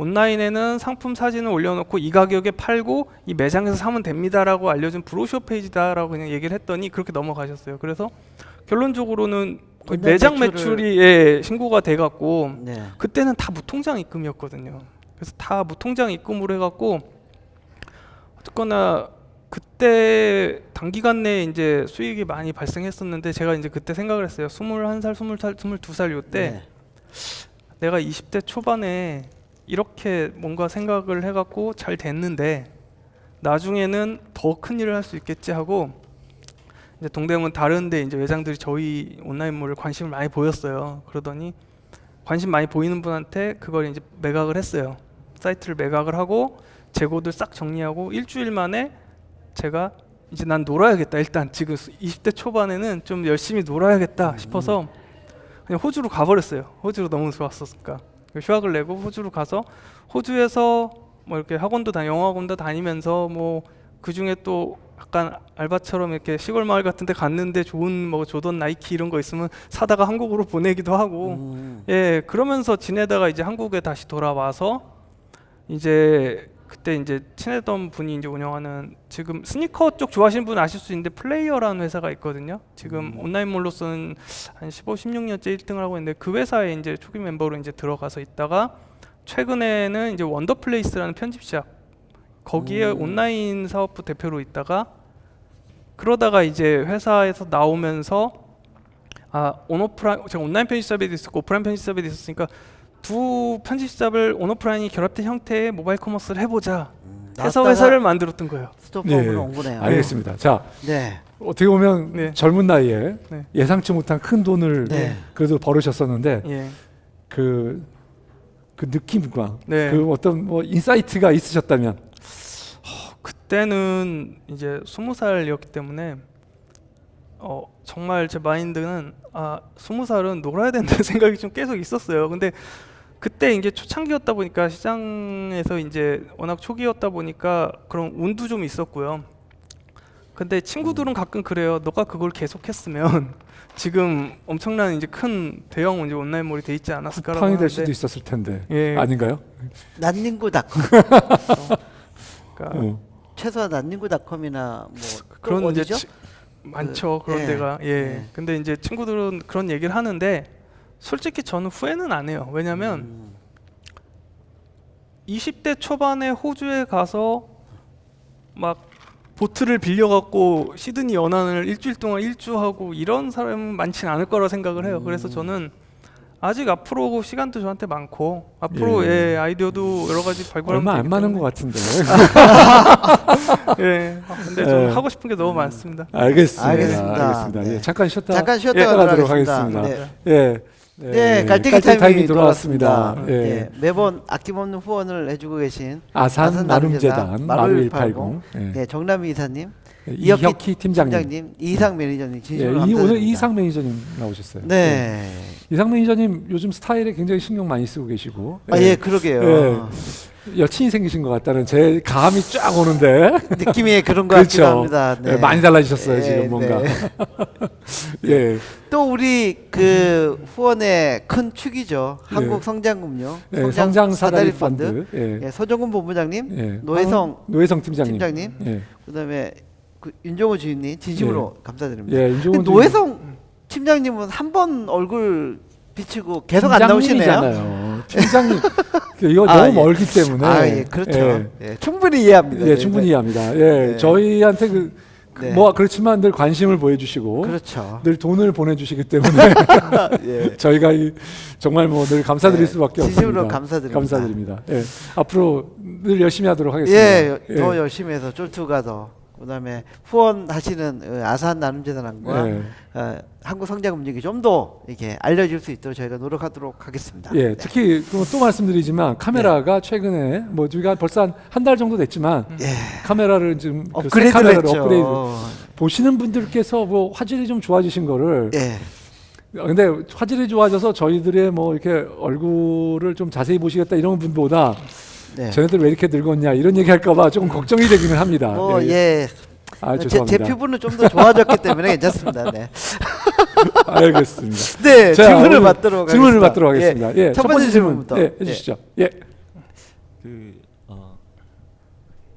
온라인에는 상품 사진을 올려놓고 이 가격에 팔고 이 매장에서 사면 됩니다라고 알려준 브로셔 페이지다라고 그냥 얘기를 했더니 그렇게 넘어가셨어요. 그래서 결론적으로는 거의 온라인 매장 매출을- 매출이 예, 신고가 돼갖고 네. 그때는 다 무통장 입금이었거든요. 그래서 다 무통장 입금으로 해갖고 어쨌거나 그때 단기간 내에 이제 수익이 많이 발생했었는데 제가 이제 그때 생각을 했어요. 21살, 20살, 22살 요때 네. 내가 20대 초반에 이렇게 뭔가 생각을 해갖고 잘 됐는데 나중에는 더 큰 일을 할 수 있겠지 하고 이제 동대문 다른데 이제 회장들이 저희 온라인몰을 관심을 많이 보였어요. 그러더니 관심 많이 보이는 분한테 그걸 이제 매각을 했어요. 사이트를 매각을 하고 재고들 싹 정리하고 일주일 만에 제가 이제 난 놀아야겠다. 일단 지금 20대 초반에는 좀 열심히 놀아야겠다 싶어서 그냥 호주로 가버렸어요. 호주로 너무 좋았었으니까 휴학을 내고 호주로 가서 호주에서 뭐 이렇게 영어학원도 다니면서 뭐 그 중에 또 약간 알바처럼 이렇게 시골 마을 같은데 갔는데 좋은 뭐 조던 나이키 이런 거 있으면 사다가 한국으로 보내기도 하고 예 그러면서 지내다가 이제 한국에 다시 돌아와서 이제 그때 이제 친했던 분이 이제 운영하는 지금 스니커 쪽 좋아하시는 분 아실 수 있는데 플레이어라는 회사가 있거든요. 지금 온라인몰로서는 한 15, 16년째 1등을 하고 있는데 그 회사에 이제 초기 멤버로 이제 들어가서 있다가 최근에는 이제 원더플레이스라는 편집샵 거기에 온라인 사업부 대표로 있다가 그러다가 이제 회사에서 나오면서 온오프라인 제가 온라인 편집샵에도 있었고 오프라인 편집샵에도 있었으니까 두 편집샵을 온오프라인이 결합된 형태의 모바일 커머스를 해보자 해서 나왔다가 회사를 만들었던 거예요. 스톱업으로 온 거네요. 알겠습니다. 자, 네. 어떻게 보면 네. 젊은 나이에 네. 예상치 못한 큰 돈을 네. 그래도 벌으셨었는데 예. 그 느낌과 네. 그 어떤 뭐 인사이트가 있으셨다면 그때는 이제 20살이었기 때문에 정말 제 마인드는 20살은 놀아야 된다는 생각이 좀 계속 있었어요. 근데 그때 이제 초창기였다 보니까 시장에서 이제 워낙 초기였다 보니까 그런 운도 좀 있었고요. 근데 친구들은 가끔 그래요. 너가 그걸 계속했으면 지금 엄청난 이제 큰 대형 이제 온라인몰이 돼 있지 않았을까라고 쿠팡이 될 하는데 수도 있었을 텐데 예. 아닌가요? 난닝구닷컴. 그러니까 최소한 난닝구닷컴이나 뭐 그런 또 이제 어디죠? 많죠. 그런 예. 데가 예. 근데 이제 친구들은 그런 얘기를 하는데 솔직히 저는 후회는 안 해요. 왜냐면 20대 초반에 호주에 가서 막 보트를 빌려갖고 시드니 연안을 일주일 동안 일주하고 이런 사람은 많지는 않을 거라 생각을 해요. 그래서 저는 아직 앞으로 시간도 저한테 많고 앞으로 예. 아이디어도 여러 가지 발굴하면 얼마 안 되기 많은 때문에. 것 같은데. 근데 좀 예. 하고 싶은 게 너무 많습니다. 알겠습니다. 알겠습니다. 예, 네. 잠깐 쉬었다. 잠깐 쉬었다 가도록 가도록 하겠습니다. 네. 예. 네, 깔때기 타임이 돌아왔습니다. 예. 예, 매번 아낌없는 후원을 해주고 계신 아산 나눔재단 마루 180. 네, 정남희 이사님, 이혁희 팀장님. 이상 매니저님 진심으로 예, 감사드립니다. 오늘 이상 매니저님 나오셨어요. 네. 이상 매니저님 요즘 스타일에 굉장히 신경 많이 쓰고 계시고. 예, 그러게요. 예. 여친이 생기신 것 같다는 제 감이 쫙 오는데. 느낌이 그런 것 같기도 합니다. 네. 예, 많이 달라지셨어요 예, 지금 뭔가. 네. 예. 또 우리 그 후원의 큰 축이죠. 한국성장금융 예, 성장 사다리 펀드. 예, 서정훈 본부장님, 예. 노혜성 팀장님. 팀장님, 그다음에 그 윤정호 주임님 진심으로 감사드립니다. 예, 윤종훈 노혜성 팀장님은 한 번 얼굴 비치고 계속 안 나오시네요. 팀장님이잖아요. 팀장님 이거 아, 너무 예. 멀기 때문에. 예, 그렇죠. 예. 예, 충분히 이해합니다. 예, 네, 충분히 네. 이해합니다. 예, 네. 저희한테 네. 뭐 그렇지만 늘 관심을 보여주시고 그렇죠. 늘 돈을 보내주시기 때문에 예. 저희가 정말 뭐 늘 감사드릴 네, 수밖에 진심으로 없습니다. 감사드립니다. 감사드립니다. 예, 앞으로 늘 열심히 하도록 하겠습니다. 예, 더 열심히 해서 쫄투가 더 그다음에 후원하시는 아산 나눔재단과 예. 한국성장금융이 좀 더 이렇게 알려질 수 있도록 저희가 노력하도록 하겠습니다. 예, 네. 특히 또 말씀드리지만 카메라가 최근에 뭐 우리가 벌써 한 달 정도 됐지만 예. 카메라를 지금 그 새 업그레이드를 카메라로 했죠. 업그레이드 보시는 분들께서 뭐 화질이 좀 좋아지신 거를 예. 근데 화질이 좋아져서 저희들의 뭐 이렇게 얼굴을 좀 자세히 보시겠다 이런 분보다 네. 쟤네들 왜 이렇게 늙었냐 이런 얘기 할까봐 조금 걱정이 되기는 합니다. 예. 제 죄송합니다. 피부는 좀 더 좋아졌기 때문에 괜찮습니다. 네. 알겠습니다. 네, 자, 질문을 오늘 받도록 질문을 하겠습니다. 받도록 하겠습니다. 예, 첫 번째 질문부터. 예, 해주시죠. 예. 그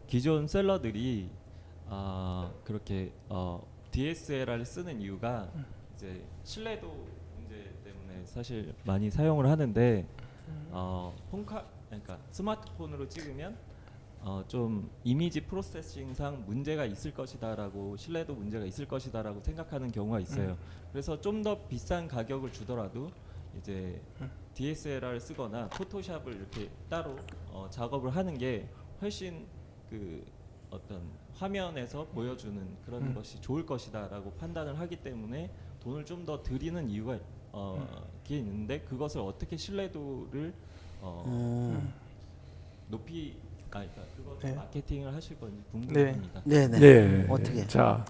기존 셀러들이 그렇게 DSLR을 쓰는 이유가 이제 신뢰도 문제 때문에 사실 많이 사용을 하는데 그러니까 스마트폰으로 찍으면 좀 이미지 프로세싱상 문제가 있을 것이다라고 신뢰도 문제가 있을 것이다라고 생각하는 경우가 있어요. 그래서 좀 더 비싼 가격을 주더라도 이제 DSLR 쓰거나 포토샵을 이렇게 따로 작업을 하는 게 훨씬 그 어떤 화면에서 보여주는 그런 것이 좋을 것이다라고 판단을 하기 때문에 돈을 좀 더 들이는 이유가 게 있는데 그것을 어떻게 신뢰도를 그러니까 그것을 네. 마케팅을 하실 건지 궁금합니다. 네네. 네. 어떻게? 자,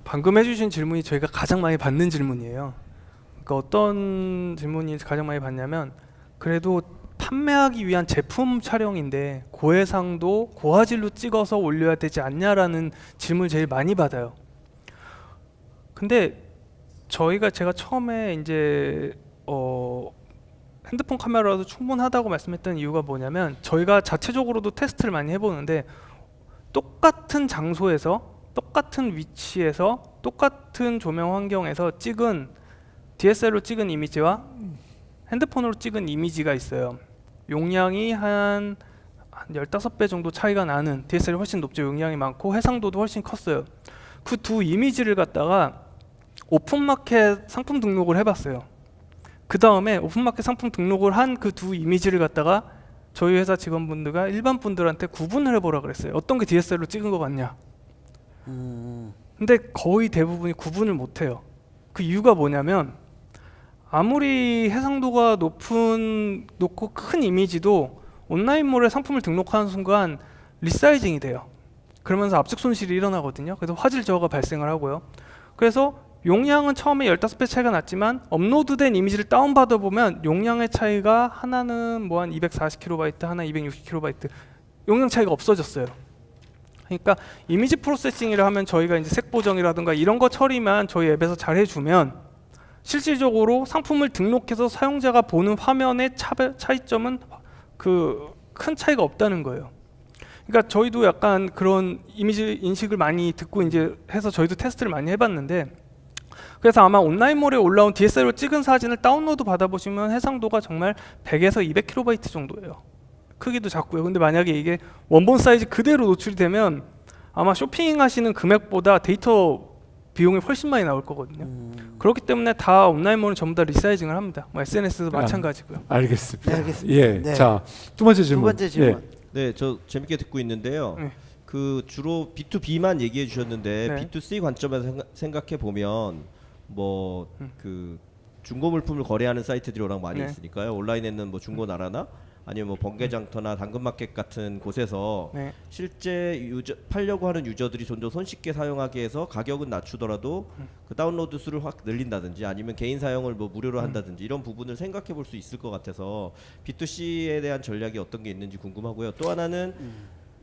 방금 해주신 질문이 저희가 가장 많이 받는 질문이에요. 그러니까 어떤 질문이 가장 많이 받냐면 그래도 판매하기 위한 제품 촬영인데 고해상도 고화질로 찍어서 올려야 되지 않냐라는 질문을 제일 많이 받아요. 근데 제가 처음에 이제 핸드폰 카메라도 충분하다고 말씀했던 이유가 뭐냐면 저희가 자체적으로도 테스트를 많이 해보는데 똑같은 장소에서 똑같은 위치에서 똑같은 조명 환경에서 찍은 DSLR로 찍은 이미지와 핸드폰으로 찍은 이미지가 있어요. 용량이 한 15배 정도 차이가 나는 DSLR이 훨씬 높죠. 용량이 많고 해상도도 훨씬 컸어요. 그 두 이미지를 갖다가 오픈마켓 상품 등록을 해봤어요. 그 다음에 오픈마켓 상품 등록을 한 그 두 이미지를 갖다가 저희 회사 직원분들과 일반 분들한테 구분을 해보라 그랬어요. 어떤 게 DSLR로 찍은 것 같냐. 근데 거의 대부분이 구분을 못해요. 그 이유가 뭐냐면 아무리 해상도가 높고 큰 이미지도 온라인몰에 상품을 등록하는 순간 리사이징이 돼요. 그러면서 압축 손실이 일어나거든요. 그래서 화질 저하가 발생을 하고요. 그래서 용량은 처음에 15배 차이가 났지만 업로드된 이미지를 다운받아 보면 용량의 차이가 하나는 뭐 한 240KB, 하나 260KB 용량 차이가 없어졌어요. 그러니까 이미지 프로세싱이라 하면 저희가 이제 색 보정이라든가 이런 거 처리만 저희 앱에서 잘 해주면 실질적으로 상품을 등록해서 사용자가 보는 화면의 차이점은 그 큰 차이가 없다는 거예요. 그러니까 저희도 약간 그런 이미지 인식을 많이 듣고 이제 해서 저희도 테스트를 많이 해봤는데 그래서 아마 온라인몰에 올라온 DSLR로 찍은 사진을 다운로드 받아보시면 해상도가 정말 100에서 200KB 정도예요. 크기도 작고요. 근데 만약에 이게 원본 사이즈 그대로 노출이 되면 아마 쇼핑하시는 금액보다 데이터 비용이 훨씬 많이 나올 거거든요. 그렇기 때문에 다 온라인몰은 전부 다 리사이징을 합니다. 뭐 SNS도 마찬가지고요. 알겠습니다. 네, 알겠습니다. 예. 네. 자, 두 번째 질문. 두 번째 질문. 예. 네, 저 재밌게 듣고 있는데요. 네. 그 주로 B2B만 얘기해 주셨는데 네. B2C 관점에서 생각해 보면 뭐 그 중고 물품을 거래하는 사이트들이 워낙 많이 네. 있으니까요. 온라인에는 뭐 중고나라나 아니면 뭐 번개장터나 당근마켓 같은 곳에서 네. 실제 팔려고 하는 유저들이 좀 더 손쉽게 사용하게 해서 가격은 낮추더라도 그 다운로드 수를 확 늘린다든지 아니면 개인 사용을 뭐 무료로 한다든지 이런 부분을 생각해 볼 수 있을 것 같아서 B2C에 대한 전략이 어떤 게 있는지 궁금하고요. 또 하나는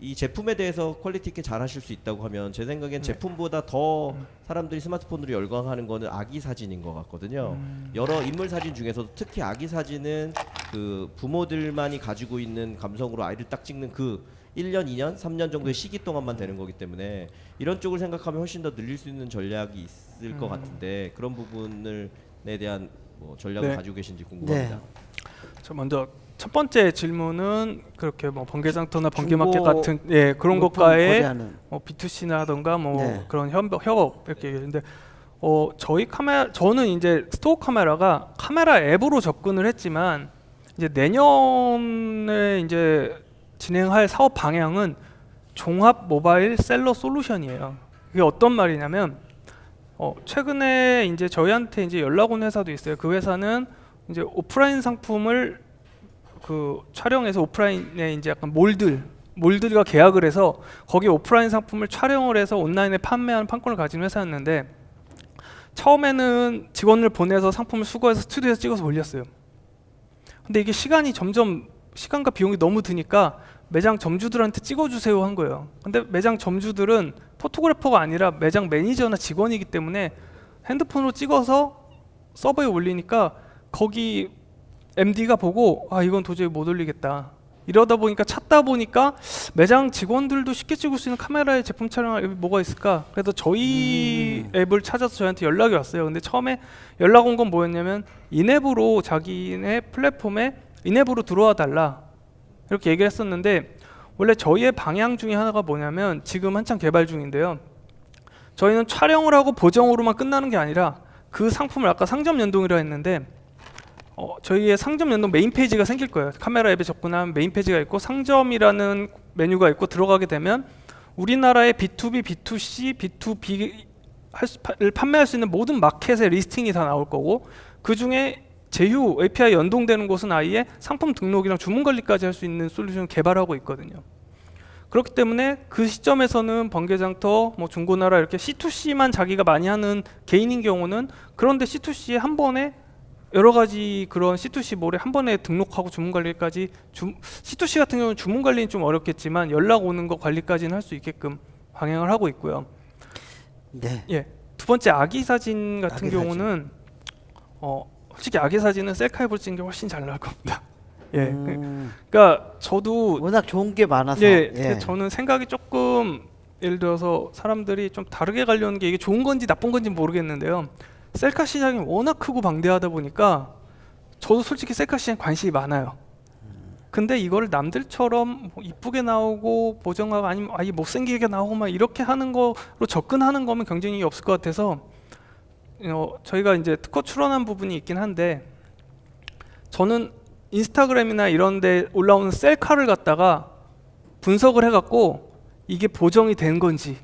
이 제품에 대해서 퀄리티 있게 잘 하실 수 있다고 하면 제 생각엔 제품보다 더 사람들이 스마트폰으로 열광하는 거는 아기 사진인 것 같거든요. 여러 인물 사진 중에서도 특히 아기 사진은 그 부모들만이 가지고 있는 감성으로 아이를 딱 찍는 그 1년, 2년, 3년 정도의 시기 동안만 되는 거기 때문에 이런 쪽을 생각하면 훨씬 더 늘릴 수 있는 전략이 있을 것 같은데 그런 부분에 대한 뭐 전략을 네. 가지고 계신지 궁금합니다. 저 먼저 첫 번째 질문은 그렇게 뭐 번개장터나 번개마켓 중고 같은 그런 물품 것과의 거래하는. 뭐 B2C나던가 뭐 네. 그런 협업 이렇게 얘기했는데 저희 저는 이제 스토어 카메라가 카메라 앱으로 접근을 했지만 이제 내년에 이제 진행할 사업 방향은 종합 모바일 셀러 솔루션이에요. 이게 어떤 말이냐면 최근에 이제 저희한테 이제 연락 온 회사도 있어요. 그 회사는 이제 오프라인 상품을 그 촬영해서 오프라인에 이제 약간 몰들과 계약을 해서 거기 오프라인 상품을 촬영을 해서 온라인에 판매하는 판권을 가진 회사였는데 처음에는 직원을 보내서 상품을 수거해서 스튜디오에서 찍어서 올렸어요. 근데 이게 시간과 비용이 너무 드니까 매장 점주들한테 찍어주세요 한 거예요. 근데 매장 점주들은 포토그래퍼가 아니라 매장 매니저나 직원이기 때문에 핸드폰으로 찍어서 서버에 올리니까 거기 MD가 보고 이건 도저히 못 올리겠다. 이러다 보니까 찾다 보니까 매장 직원들도 쉽게 찍을 수 있는 카메라의 제품 촬영할 앱이 뭐가 있을까? 그래서 저희 앱을 찾아서 저희한테 연락이 왔어요. 근데 처음에 연락 온 건 뭐였냐면 인앱으로 자기네 플랫폼에 인앱으로 들어와 달라 이렇게 얘기를 했었는데 원래 저희의 방향 중에 하나가 뭐냐면 지금 한창 개발 중인데요. 저희는 촬영을 하고 보정으로만 끝나는 게 아니라 그 상품을 아까 상점 연동이라 했는데 저희의 상점 연동 메인 페이지가 생길 거예요. 카메라 앱에 접근하면 메인 페이지가 있고 상점이라는 메뉴가 있고 들어가게 되면 우리나라의 B2B, B2C, B2B를 판매할 수 있는 모든 마켓의 리스팅이 다 나올 거고 그 중에 제휴 API 연동되는 곳은 아예 상품 등록이랑 주문 관리까지 할 수 있는 솔루션을 개발하고 있거든요. 그렇기 때문에 그 시점에서는 번개장터, 뭐 중고나라 이렇게 C2C만 자기가 많이 하는 개인인 경우는 그런데 C2C에 한 번에 여러 가지 그런 C2C 몰에 한 번에 등록하고 주문 관리까지 C2C 같은 경우는 주문 관리는 좀 어렵겠지만 연락 오는 거 관리까지는 할 수 있게끔 방향을 하고 있고요. 네. 예. 두 번째 아기 사진 같은 아기 경우는 솔직히 아기 사진은 셀카앱을 찍는 게 훨씬 잘 나올 겁니다. 예. 그러니까 저도 워낙 좋은 게 많아서. 예, 예. 저는 생각이 조금 예를 들어서 사람들이 좀 다르게 가려는 게 이게 좋은 건지 나쁜 건지 모르겠는데요. 셀카 시장이 워낙 크고 방대하다 보니까 저도 솔직히 셀카 시장에 관심이 많아요. 근데 이거를 남들처럼 뭐 이쁘게 나오고 보정하고 아니면 아예 못생기게 나오고 막 이렇게 하는 거로 접근하는 거면 경쟁력이 없을 것 같아서 저희가 이제 특허 출원한 부분이 있긴 한데 저는 인스타그램이나 이런 데 올라오는 셀카를 갖다가 분석을 해갖고 이게 보정이 된 건지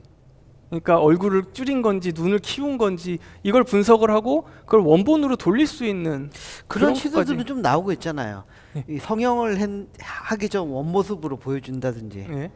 그러니까 얼굴을 줄인 건지 눈을 키운 건지 이걸 분석을 하고 그걸 원본으로 돌릴 수 있는 그런 것까지. 시도들은 좀 나오고 있잖아요. 예. 이 성형을 하기 전 원모습으로 보여준다든지. 예.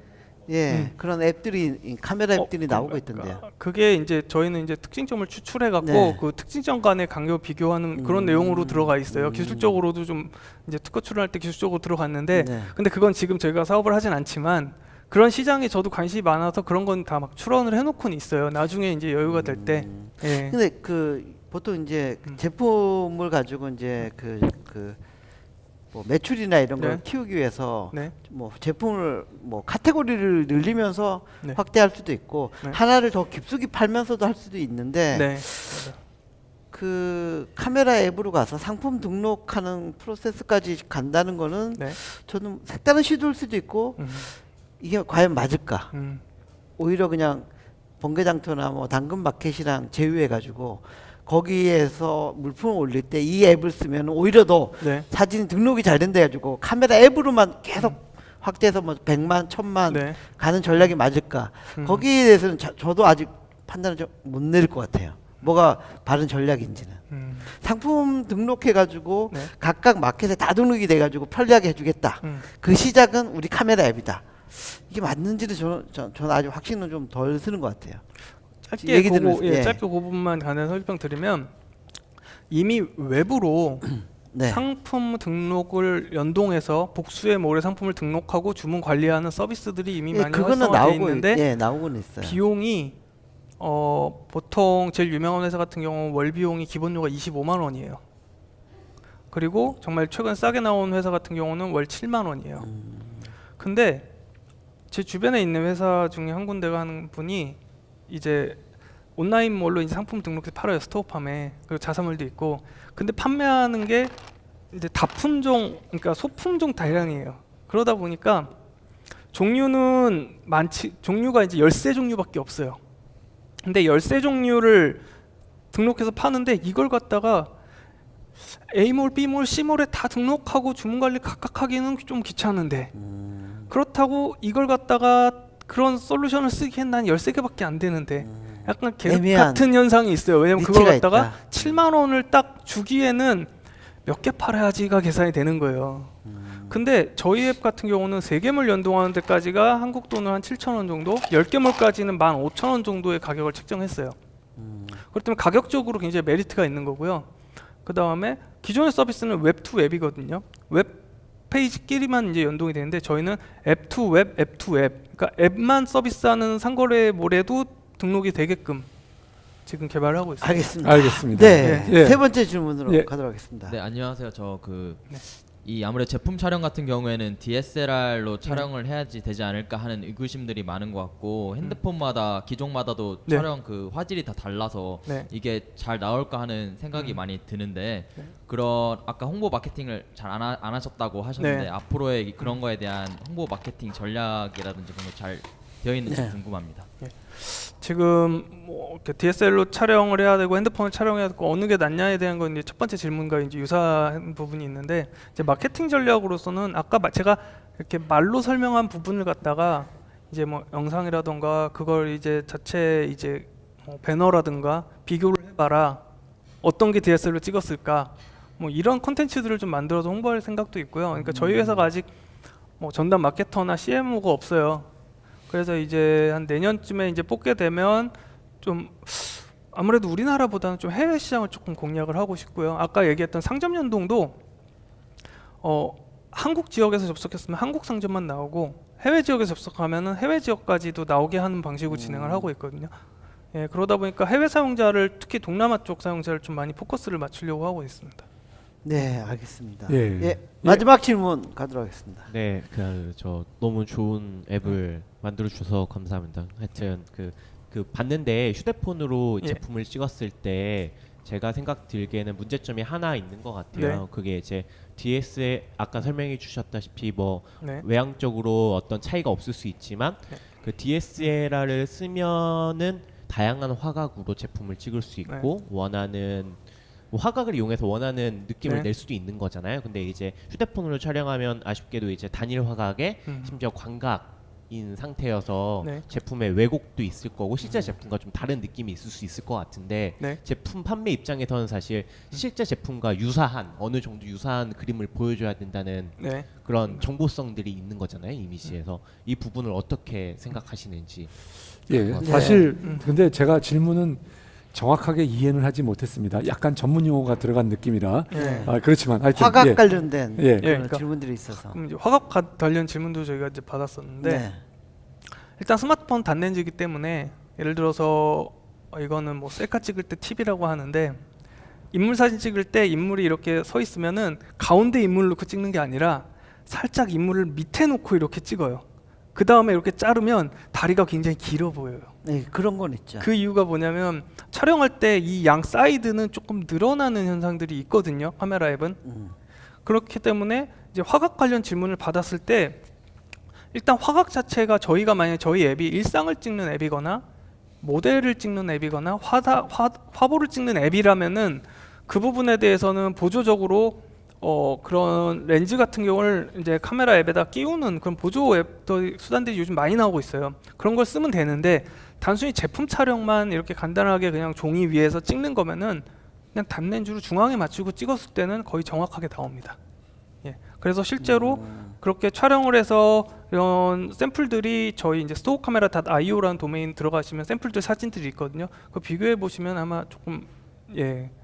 예, 그런 앱들이 이 카메라 앱들이 나오고 있던데요. 그게 이제 저희는 이제 특징점을 추출해 갖고 네. 그 특징점 간의 간격을 비교하는 그런 내용으로 들어가 있어요. 기술적으로도 좀 이제 특허 출원할 때 기술적으로 들어갔는데 네. 근데 그건 지금 저희가 사업을 하진 않지만 그런 시장에 저도 관심이 많아서 그런 건 다 막 출원을 해놓고는 있어요. 나중에 이제 여유가 될 때. 예. 근데 그 보통 이제 제품을 가지고 이제 뭐 매출이나 이런 걸 네. 키우기 위해서 네. 뭐 제품을 뭐 카테고리를 늘리면서 네. 확대할 수도 있고 네. 하나를 더 깊숙이 팔면서도 할 수도 있는데 네. 그 카메라 앱으로 가서 상품 등록하는 프로세스까지 간다는 거는 네. 저는 색다른 시도일 수도 있고 이게 과연 맞을까? 오히려 그냥 번개장터나 뭐 당근마켓이랑 제휴해가지고 거기에서 물품을 올릴 때 이 앱을 쓰면 오히려 더 네. 사진 등록이 잘 된다 해가지고 카메라 앱으로만 계속 확대해서 뭐 100만, 1000만 네. 가는 전략이 맞을까? 거기에 대해서는 저도 아직 판단을 좀 못 내릴 것 같아요. 뭐가 바른 전략인지는. 상품 등록해가지고 네. 각각 마켓에 다 등록이 돼가지고 편리하게 해주겠다. 그 시작은 우리 카메라 앱이다. 이게 맞는지는 저는 아직 확신은 좀 덜 쓰는 것 같아요. 짧게 얘기 그거 들으면서, 예. 짧게 그 부분만 간단히 설명 드리면 이미 외부로 네. 상품 등록을 연동해서 복수의 몰에 상품을 등록하고 주문 관리하는 서비스들이 이미 예, 많이 그거는 활성화되어 나오고 있는데 예, 나오고는 있어요. 비용이 보통 제일 유명한 회사 같은 경우 월 비용이 기본료가 25만 원이에요. 그리고 정말 최근 싸게 나온 회사 같은 경우는 월 7만 원이에요. 근데 제 주변에 있는 회사 중에 한 군데가 하는 분이 이제 온라인몰로 이제 상품 등록해서 팔아요. 스토어팜에. 그리고 자사몰도 있고. 근데 판매하는 게 이제 다품종, 그러니까 소품종 다량이에요. 그러다 보니까 종류가 이제 13종류밖에 없어요. 근데 13종류를 등록해서 파는데 이걸 갖다가 A몰, B몰, C몰에 다 등록하고 주문 관리 각각 하기는 좀 귀찮은데 그렇다고 이걸 갖다가 그런 솔루션을 쓰기엔 난 13개밖에 안 되는데 약간 계속 애매한 같은 현상이 있어요. 왜냐면 그걸 니치가 갖다가 있다. 7만 원을 딱 주기에는 몇 개 팔아야지가 계산이 되는 거예요. 근데 저희 앱 같은 경우는 3개몰 연동하는 데까지가 한국 돈으로 한 7,000원 정도, 10개몰까지는 15,000원 정도의 가격을 책정했어요. 그렇기 때문에 가격적으로 굉장히 메리트가 있는 거고요. 그 다음에 기존의 서비스는 웹 투 웹이거든요. 웹 페이지끼리만 이제 연동이 되는데 저희는 앱 투 웹, 앱 투 앱. 그러니까 앱만 서비스하는 상거래몰에도 등록이 되게끔 지금 개발을 하고 있습니다. 알겠습니다. 알겠습니다. 네, 예. 세 번째 질문으로 예. 가도록 하겠습니다. 네, 안녕하세요. 저 이 아무래도 제품 촬영 같은 경우에는 DSLR로 촬영을 해야지 되지 않을까 하는 의구심들이 많은 것 같고 핸드폰마다 기종마다도 네. 촬영 그 화질이 다 달라서 네. 이게 잘 나올까 하는 생각이 많이 드는데 그런 아까 홍보 마케팅을 잘 안 하셨다고 하셨는데 네. 앞으로의 그런 거에 대한 홍보 마케팅 전략이라든지 그런 거 잘 되어 있는지 네. 궁금합니다. 지금 뭐 이렇게 DSLR로 촬영을 해야 되고 핸드폰을 촬영해야 되고 어느 게 낫냐에 대한 건 이제 첫 번째 질문과 이제 유사한 부분이 있는데 이제 마케팅 전략으로서는 아까 제가 이렇게 말로 설명한 부분을 갖다가 이제 뭐 영상이라던가 그걸 이제 자체 이제 뭐 배너라든가 비교를 해봐라 어떤 게 DSLR로 찍었을까 뭐 이런 콘텐츠들을 좀 만들어서 홍보할 생각도 있고요. 그러니까 저희 회사가 아직 뭐 전담 마케터나 CMO가 없어요. 그래서 이제 한 내년쯤에 이제 뽑게 되면 좀 아무래도 우리나라보다는 좀 해외 시장을 조금 공략을 하고 싶고요. 아까 얘기했던 상점 연동도 한국 지역에서 접속했으면 한국 상점만 나오고 해외 지역에서 접속하면은 해외 지역까지도 나오게 하는 방식으로 진행을 하고 있거든요. 예, 그러다 보니까 해외 사용자를 특히 동남아 쪽 사용자를 좀 많이 포커스를 맞추려고 하고 있습니다. 네, 알겠습니다. 예. 예, 마지막 질문 가도록 하겠습니다. 네, 저 너무 좋은 앱을 만들어 주셔서 감사합니다. 하여튼 그 봤는데 휴대폰으로 예. 제품을 찍었을 때 제가 생각 들기에는 문제점이 하나 있는 것 같아요. 네. 그게 이제 DS에 아까 설명해 주셨다시피 뭐 네. 외향적으로 어떤 차이가 없을 수 있지만 네. 그 DSLR을 쓰면은 다양한 화각으로 제품을 찍을 수 있고 원하는 뭐 화각을 이용해서 원하는 느낌을 네. 낼 수도 있는 거잖아요. 근데 이제 휴대폰으로 촬영하면 아쉽게도 이제 단일 화각에 심지어 광각인 상태여서 네. 제품의 왜곡도 있을 거고 실제 제품과 좀 다른 느낌이 있을 수 있을 것 같은데 네. 제품 판매 입장에서는 사실 실제 제품과 유사한 어느 정도 유사한 그림을 보여줘야 된다는 네. 그런 정보성들이 있는 거잖아요. 이미지에서 이 부분을 어떻게 생각하시는지. 예, 사실 근데 제가 질문은 정확하게 이해는 하지 못했습니다. 약간 전문 용어가 들어간 느낌이라. 네. 그렇지만 하여튼 화각 예. 관련된 예. 그런 그러니까 질문들이 있어서. 그럼 이제 화각 관련 질문도 저희가 이제 받았었는데 네. 일단 스마트폰 단렌즈이기 때문에 예를 들어서 이거는 뭐 셀카 찍을 때 팁이라고 하는데 인물 사진 찍을 때 인물이 이렇게 서 있으면은 가운데 인물을 놓고 찍는 게 아니라 살짝 인물을 밑에 놓고 이렇게 찍어요. 그 다음에 이렇게 자르면 다리가 굉장히 길어 보여요. 네, 그런 건 있죠. 그 이유가 뭐냐면 촬영할 때 이 양 사이드는 조금 늘어나는 현상들이 있거든요. 카메라 앱은. 그렇기 때문에 이제 화각 관련 질문을 받았을 때 일단 화각 자체가 저희가 만약에 저희 앱이 일상을 찍는 앱이거나 모델을 찍는 앱이거나 화보를 찍는 앱이라면은 그 부분에 대해서는 보조적으로 그런 렌즈 같은 경우를 이제 카메라 앱에다 끼우는 그런 보조 앱 수단들이 요즘 많이 나오고 있어요. 그런 걸 쓰면 되는데 단순히 제품 촬영만 이렇게 간단하게 그냥 종이 위에서 찍는 거면은 그냥 단렌즈로 중앙에 맞추고 찍었을 때는 거의 정확하게 나옵니다. 예. 그래서 실제로 그렇게 촬영을 해서 이런 샘플들이 저희 이제 storekamera.io라는 도메인 들어가시면 샘플들 사진들이 있거든요. 그거 비교해 보시면 아마 조금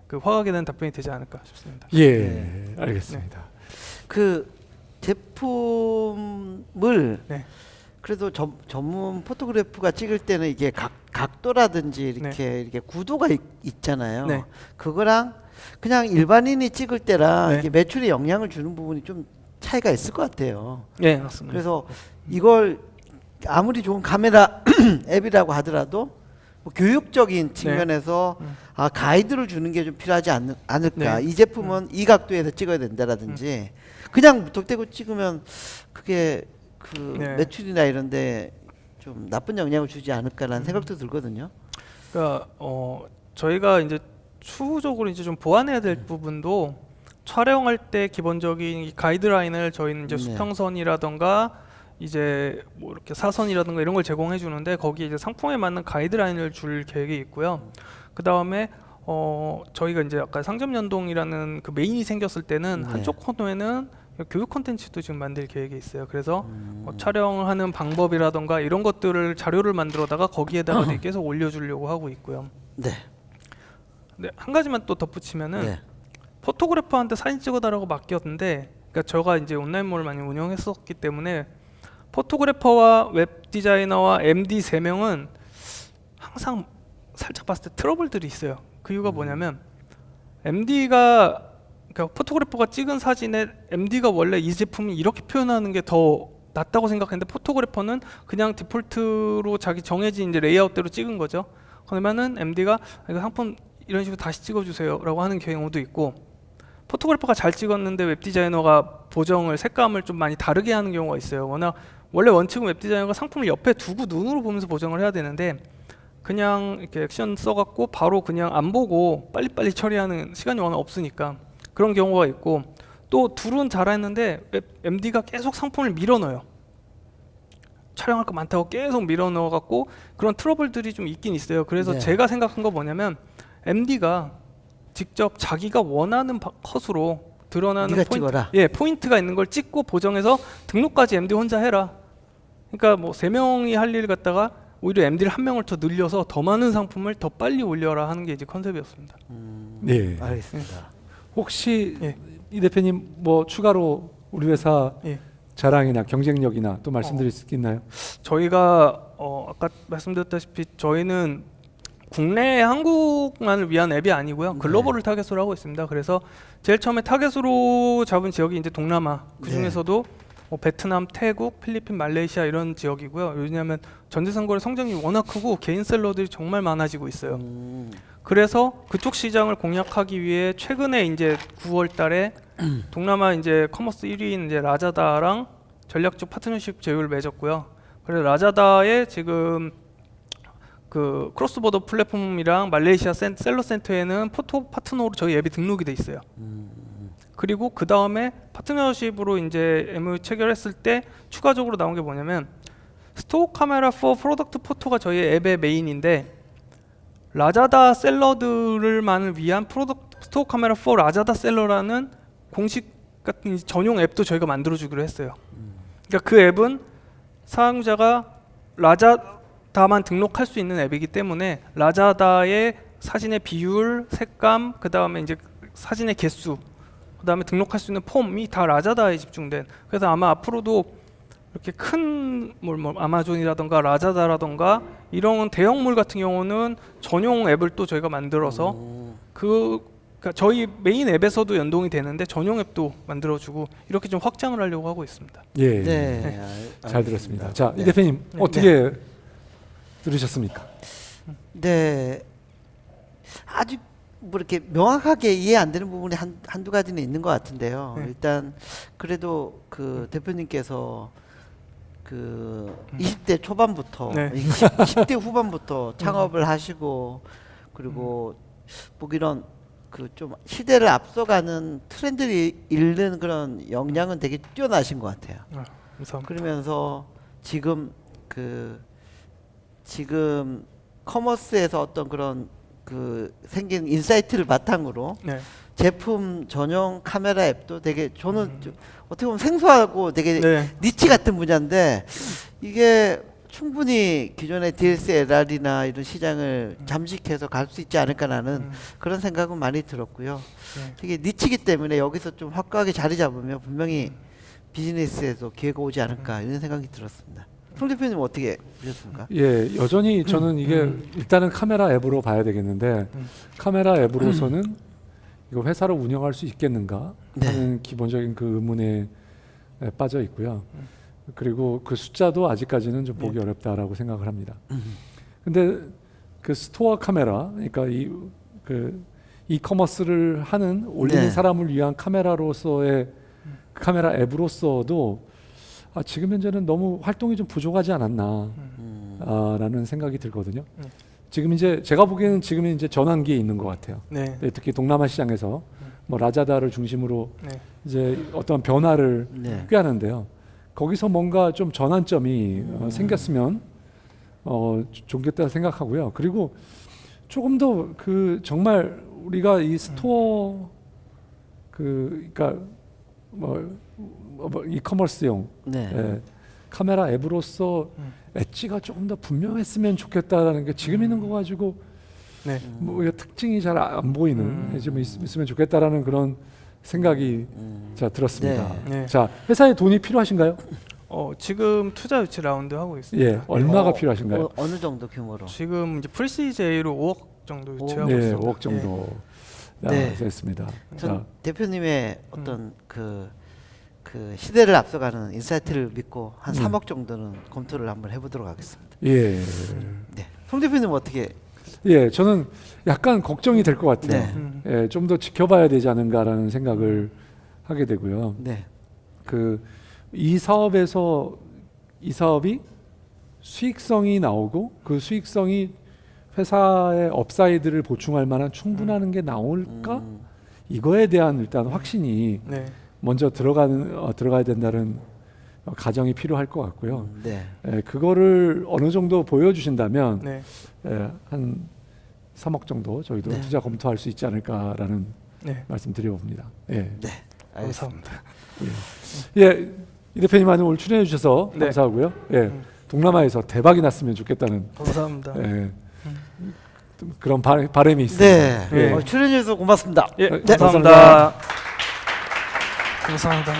그 화각에 대한 답변이 되지 않을까 싶습니다. 예, 알겠습니다. 그 제품을 네. 그래도 전문 포토그래프가 찍을 때는 이게 각도라든지 이렇게 구도가 있잖아요. 네. 그거랑 그냥 일반인이 찍을 때랑 네. 이게 매출에 영향을 주는 부분이 좀 차이가 있을 것 같아요. 네, 맞습니다. 그래서 이걸 아무리 좋은 카메라 앱이라고 하더라도 뭐 교육적인 측면에서 가이드를 주는 게 좀 필요하지 않을까. 네. 이 제품은 이 각도에서 찍어야 된다라든지 그냥 무턱대고 찍으면 그게 그 네. 매출이나 이런데 좀 나쁜 영향을 주지 않을까라는 생각도 들거든요. 그러니까 저희가 이제 추후적으로 이제 좀 보완해야 될 부분도 촬영할 때 기본적인 이 가이드라인을 저희는 이제 네. 수평선이라던가 이제 뭐 이렇게 사선이라든가 이런 걸 제공해 주는데 거기에 이제 상품에 맞는 가이드라인을 줄 계획이 있고요. 그 다음에 저희가 이제 아까 상점 연동이라는 그 메인이 생겼을 때는 네. 한쪽 코너에는 교육 콘텐츠도 지금 만들 계획이 있어요. 그래서 촬영하는 방법이라던가 이런 것들을 자료를 만들어다가 거기에다가 이제 계속 올려주려고 하고 있고요. 네. 네, 한 가지만 또 덧붙이면은 네. 포토그래퍼한테 사진 찍어달라고 맡겼는데, 그러니까 제가 이제 온라인몰을 많이 운영했었기 때문에 포토그래퍼와 웹 디자이너와 MD 3명은 항상 살짝 봤을 때 트러블들이 있어요. 그 이유가 뭐냐면 MD가 그러니까 포토그래퍼가 찍은 사진에 MD가 원래 이 제품을 이렇게 표현하는 게 더 낫다고 생각했는데 포토그래퍼는 그냥 디폴트로 자기 정해진 이제 레이아웃대로 찍은 거죠. 그러면은 MD가 이거 상품 이런 식으로 다시 찍어주세요라고 하는 경우도 있고, 포토그래퍼가 잘 찍었는데 웹 디자이너가 보정을 색감을 좀 많이 다르게 하는 경우가 있어요. 워낙 원래 원칙은 웹 디자이너가 상품을 옆에 두고 눈으로 보면서 보정을 해야 되는데 그냥 이렇게 액션 써갖고 바로 그냥 안 보고 빨리빨리 처리하는 시간이 워낙 없으니까 그런 경우가 있고, 또 둘은 잘했는데 MD가 계속 상품을 밀어넣어요. 촬영할 거 많다고 계속 밀어넣어갖고 그런 트러블들이 좀 있긴 있어요. 그래서 네. 제가 생각한 거 뭐냐면 MD가 직접 자기가 원하는 컷으로 드러나는 네가 찍어라. 포인트가 있는 걸 찍고 보정해서 등록까지 MD 혼자 해라. 그러니까 뭐 3명이 할 일 갖다가 오히려 MD를 1명을 더 늘려서 더 많은 상품을 더 빨리 올려라 하는 게 이제 컨셉이었습니다. 네. 알겠습니다. 혹시 예. 이 대표님 뭐 추가로 우리 회사 예. 자랑이나 경쟁력이나 또 말씀드릴 수 있나요? 저희가 아까 말씀드렸다시피 저희는 국내 한국만을 위한 앱이 아니고요. 글로벌을 타겟으로 하고 있습니다. 그래서 제일 처음에 타겟으로 잡은 지역이 이제 동남아, 그 중에서도 뭐 베트남, 태국, 필리핀, 말레이시아 이런 지역이고요. 왜냐하면 전재산거래 성장이 워낙 크고 개인 셀러들이 정말 많아지고 있어요. 그래서 그쪽 시장을 공략하기 위해 최근에 이제 9월달에 동남아 이제 커머스 1위인 이제 라자다랑 전략적 파트너십 제휴를 맺었고요. 그래서 라자다의 지금 그 크로스보더 플랫폼이랑 말레이시아 셀러 센터에는 포토 파트너로 저희 앱이 등록이 돼 있어요. 그리고 그 다음에 파트너십으로 이제 MOU 체결했을 때 추가적으로 나온 게 뭐냐면 스토어 카메라 4 프로덕트 포토가 저희 앱의 메인인데 라자다 셀러들만을 위한 스토어 카메라 4 라자다 셀러라는 공식 같은 전용 앱도 저희가 만들어주기로 했어요. 그러니까 그 앱은 사용자가 라자다만 등록할 수 있는 앱이기 때문에 라자다의 사진의 비율, 색감, 그 다음에 이제 사진의 개수, 그 다음에 등록할 수 있는 폼이 다 라자다에 집중된. 그래서 아마 앞으로도 이렇게 큰 뭐 아마존이라던가 라자다라던가 이런 대형몰 같은 경우는 전용 앱을 또 저희가 만들어서 그러니까 저희 메인 앱에서도 연동이 되는데 전용 앱도 만들어주고 이렇게 좀 확장을 하려고 하고 있습니다. 예, 네. 잘 들었습니다. 자, 이 대표님 어떻게 들으셨습니까? 네. 아직 뭐 이렇게 명확하게 이해 안 되는 부분이 한두 가지는 있는 것 같은데요. 일단 그래도 그 대표님께서 그 20대 초반부터 10대 후반부터 창업을 하시고 그리고 뭐 이런 그 좀 시대를 앞서가는 트렌드를 읽는 그런 역량은 되게 뛰어나신 것 같아요. 감사합니다. 그러면서 지금 커머스에서 어떤 그런 그 생긴 인사이트를 바탕으로 제품 전용 카메라 앱도 되게 저는 어떻게 보면 생소하고 되게 니치 같은 분야인데 이게 충분히 기존의 DSLR이나 이런 시장을 잠식해서 갈 수 있지 않을까라는 그런 생각은 많이 들었고요. 되게 니치기 때문에 여기서 좀 확고하게 자리 잡으면 분명히 비즈니스에도 기회가 오지 않을까 이런 생각이 들었습니다. 송 대표님 어떻게 보셨습니까? 예, 여전히 저는 이게 일단은 카메라 앱으로 봐야 되겠는데 카메라 앱으로서는 이거 회사를 운영할 수 있겠는가 하는 기본적인 그 의문에 빠져 있고요. 그리고 그 숫자도 아직까지는 좀 보기 어렵다라고 생각을 합니다. 근데 그 스토어 카메라, 그러니까 그 이커머스를 하는 올리는 사람을 위한 카메라로서의 카메라 앱으로서도 지금 현재는 너무 활동이 좀 부족하지 않았나 라는 생각이 들거든요. 지금 이제 제가 보기에는 지금 이제 전환기에 있는 것 같아요. 특히 동남아 시장에서 뭐 라자다를 중심으로 이제 어떤 변화를 꾀하는데요. 거기서 뭔가 좀 전환점이 생겼으면 좋겠다 생각하고요. 그리고 조금 더 그 정말 우리가 이 스토어 그러니까 뭐 이커머스용 카메라 앱으로서 엣지가 조금 더 분명했으면 좋겠다라는 게 지금 있는 거 가지고 뭐 특징이 잘 안 보이는 좀 있으면 좋겠다라는 그런 생각이 자 들었습니다. 자, 회사에 돈이 필요하신가요? 지금 투자 유치 라운드 하고 있습니다. 예, 얼마가 필요하신가요? 어느 정도 규모로? 지금 이제 프리시제이로 5억 정도 유치하고 네, 있습니다. 5억 정도. 네. 됐습니다. 전 대표님의 어떤 그 시대를 앞서가는 인사이트를 믿고 한 3억 정도는 검토를 한번 해보도록 하겠습니다. 예, 네. 송 대표님 어떻게? 예, 저는 약간 걱정이 될 것 같아요. 네. 예, 좀 더 지켜봐야 되지 않은가라는 생각을 하게 되고요. 네. 이 사업이 수익성이 나오고 그 수익성이 회사의 업사이드를 보충할 만한 충분한 게 나올까? 이거에 대한 일단 확신이 네. 먼저 들어가야 된다는 가정이 필요할 것 같고요. 네. 그거를 어느 정도 보여주신다면 네. 한 3억 정도 저희도 네. 투자 검토할 수 있지 않을까라는 네. 말씀 드려봅니다. 예. 네. 감사합니다. 예, 이 대표님 오늘 출연해 주셔서 네. 감사하고요. 예, 동남아에서 대박이 났으면 좋겠다는 감사합니다. 예, 그런 바람이 있습니다. 네. 예. 출연해 주셔서 고맙습니다. 예, 네, 감사합니다. 감사합니다.